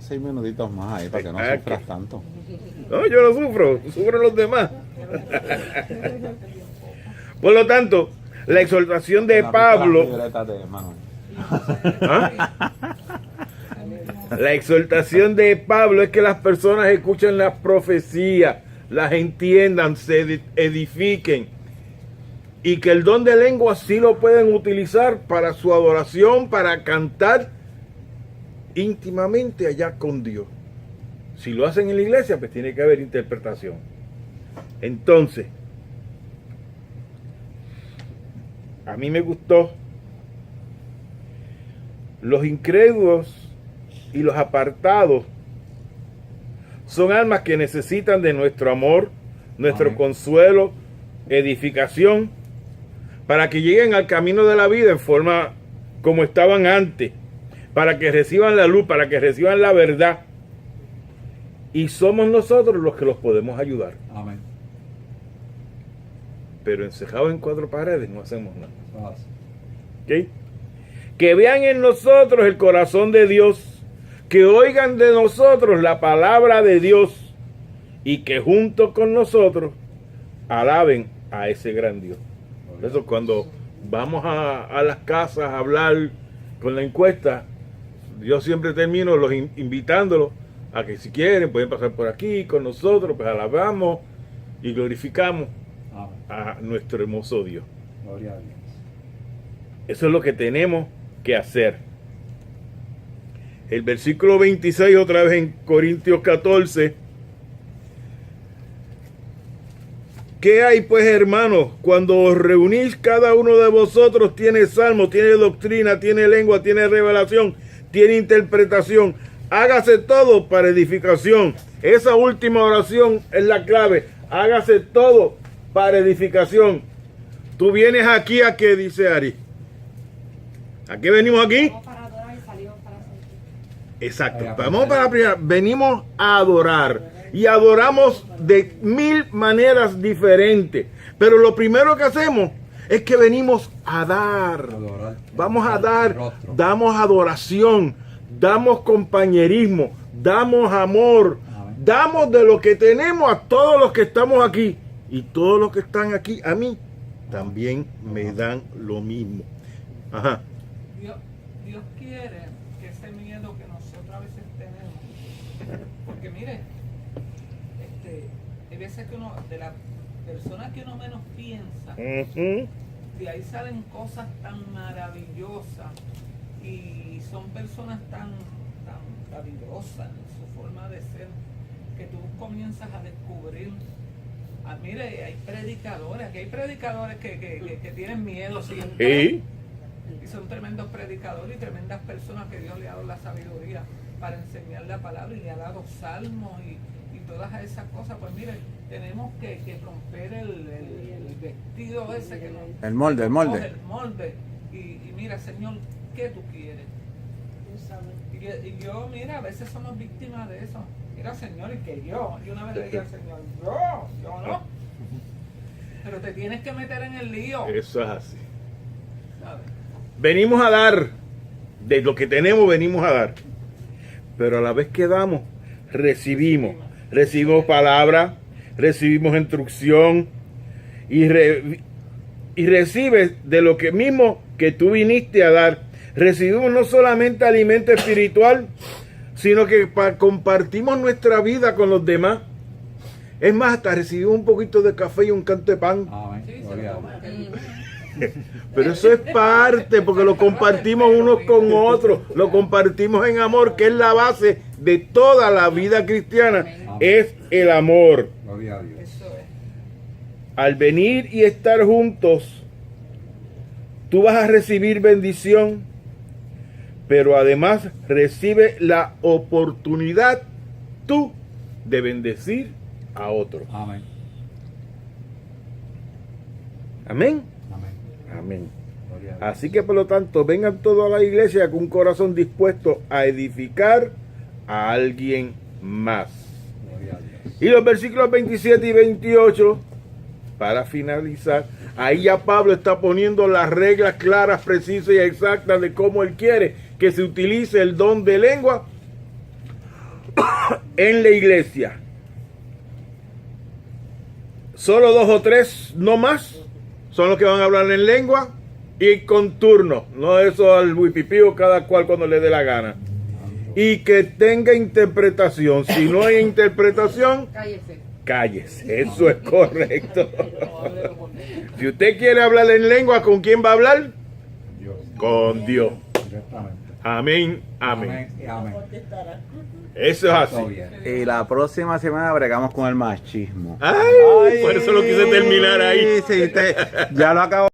[SPEAKER 5] 6 minutitos más ahí para que no
[SPEAKER 1] Ah,
[SPEAKER 5] sufras
[SPEAKER 1] que-
[SPEAKER 5] tanto.
[SPEAKER 1] No, yo no sufro, sufren los demás. Por lo tanto, la exhortación de
[SPEAKER 5] Las
[SPEAKER 1] Pablo,
[SPEAKER 5] libretas de Manuel.
[SPEAKER 1] ¿ah? La exhortación de Pablo es que las personas escuchen las profecías, las entiendan, se edifiquen, y que el don de lengua sí lo pueden utilizar para su adoración, para cantar íntimamente allá con Dios. Si lo hacen en la iglesia, pues tiene que haber interpretación. Entonces, a mí me gustó los incrédulos y los apartados son almas que necesitan de nuestro amor, nuestro
[SPEAKER 4] Amén.
[SPEAKER 1] consuelo, edificación, para que lleguen al camino de la vida en forma como estaban antes, para que reciban la luz, para que reciban la verdad. Y somos nosotros los que los podemos ayudar.
[SPEAKER 4] Amén.
[SPEAKER 1] Pero encerrados en 4 paredes no hacemos nada.
[SPEAKER 4] Eso es así.
[SPEAKER 1] ¿Ok? Que vean en nosotros el corazón de Dios, que oigan de nosotros la palabra de Dios, y que junto con nosotros alaben a ese gran Dios. Por eso cuando vamos a las casas a hablar con la encuesta, yo siempre termino invitándolos a que si quieren pueden pasar por aquí con nosotros, pues alabamos y glorificamos
[SPEAKER 4] Amén.
[SPEAKER 1] a nuestro hermoso Dios.
[SPEAKER 4] Gloria a Dios.
[SPEAKER 1] Eso es lo que tenemos que hacer. El versículo 26, otra vez en Corintios 14. ¿Qué hay pues, hermanos? Cuando os reunís, cada uno de vosotros tiene salmo, tiene doctrina, tiene lengua, tiene revelación, tiene interpretación. Hágase todo para edificación. Esa última oración es la clave. Hágase todo para edificación. Tú vienes aquí a qué, dice Ari. ¿A qué venimos aquí?
[SPEAKER 7] Vamos para adorar y salimos para servir.
[SPEAKER 1] Exacto. Vamos para la primera. Venimos a adorar. Y adoramos de 1000 maneras diferentes. Pero lo primero que hacemos es que venimos a dar.
[SPEAKER 4] Adorar.
[SPEAKER 1] Vamos a dar.
[SPEAKER 4] Rostro.
[SPEAKER 1] Damos adoración. Damos compañerismo. Damos amor.
[SPEAKER 4] Amén.
[SPEAKER 1] Damos de lo que tenemos a todos los que estamos aquí. Y todos los que están aquí, a mí, también me dan lo mismo. Ajá.
[SPEAKER 3] Dios quiere que ese miedo que nosotros a veces tenemos, porque mire, hay veces que uno, de las personas que uno menos piensa,
[SPEAKER 1] Ujú.
[SPEAKER 3] de ahí salen cosas tan maravillosas y son personas tan maravillosas en su forma de ser, que tú comienzas a descubrir. Mire, hay predicadores, aquí hay predicadores que tienen miedo siempre.
[SPEAKER 1] Sí.
[SPEAKER 3] Y son tremendos predicadores y tremendas personas que Dios le ha dado la sabiduría para enseñar la palabra, y le ha dado salmos y todas esas cosas. Pues mire, tenemos que romper el vestido ese que nos...
[SPEAKER 5] El molde, el molde.
[SPEAKER 3] El molde y mira, Señor, ¿qué tú quieres? Y yo, mira, a veces somos víctimas de eso. Mira, Señor, y que yo una vez le dije al Señor, yo no. Pero te tienes que meter en el lío.
[SPEAKER 1] Eso es así.
[SPEAKER 3] ¿Sabes?
[SPEAKER 1] Venimos a dar, de lo que tenemos venimos a dar. Pero a la vez que damos, recibimos palabra, recibimos instrucción y recibes de lo que mismo que tú viniste a dar. Recibimos no solamente alimento espiritual, sino que compartimos nuestra vida con los demás. Es más, hasta recibimos un poquito de café y un canto de pan.
[SPEAKER 4] Amén.
[SPEAKER 3] Sí, se
[SPEAKER 4] Gloria
[SPEAKER 3] lo
[SPEAKER 4] a
[SPEAKER 3] toma.
[SPEAKER 1] Pero eso es parte, porque lo compartimos unos con otros, lo compartimos en amor, que es la base de toda la vida cristiana, es el amor.
[SPEAKER 4] Gloria a Dios.
[SPEAKER 3] Eso es.
[SPEAKER 1] Al venir y estar juntos, tú vas a recibir bendición, pero además recibe la oportunidad tú de bendecir a otros.
[SPEAKER 4] Amén.
[SPEAKER 1] Amén.
[SPEAKER 4] Amén.
[SPEAKER 1] Amén.
[SPEAKER 4] Gloria a Dios.
[SPEAKER 1] Así que por lo tanto, vengan todos a la iglesia con un corazón dispuesto a edificar a alguien más.
[SPEAKER 4] Gloria a Dios.
[SPEAKER 1] Y los versículos 27 y 28, para finalizar, ahí ya Pablo está poniendo las reglas claras, precisas y exactas de cómo él quiere que se utilice el don de lengua en la iglesia. Solo 2 o 3, no más, son los que van a hablar en lengua y con turno, no eso al huipipío cada cual cuando le dé la gana. Y que tenga interpretación. Si no hay interpretación,
[SPEAKER 9] Cállese.
[SPEAKER 1] cállese. Eso es correcto. Si usted quiere hablar en lengua, ¿con quién va a hablar?
[SPEAKER 4] Dios.
[SPEAKER 1] Con Dios.
[SPEAKER 4] Directamente.
[SPEAKER 1] Amén, amén.
[SPEAKER 4] Amén y amén.
[SPEAKER 1] Eso es
[SPEAKER 4] Todo
[SPEAKER 1] así.
[SPEAKER 4] bien.
[SPEAKER 5] Y la próxima semana bregamos con el machismo.
[SPEAKER 1] Ay, por eso lo quise terminar ahí.
[SPEAKER 5] Sí, ya lo acabo.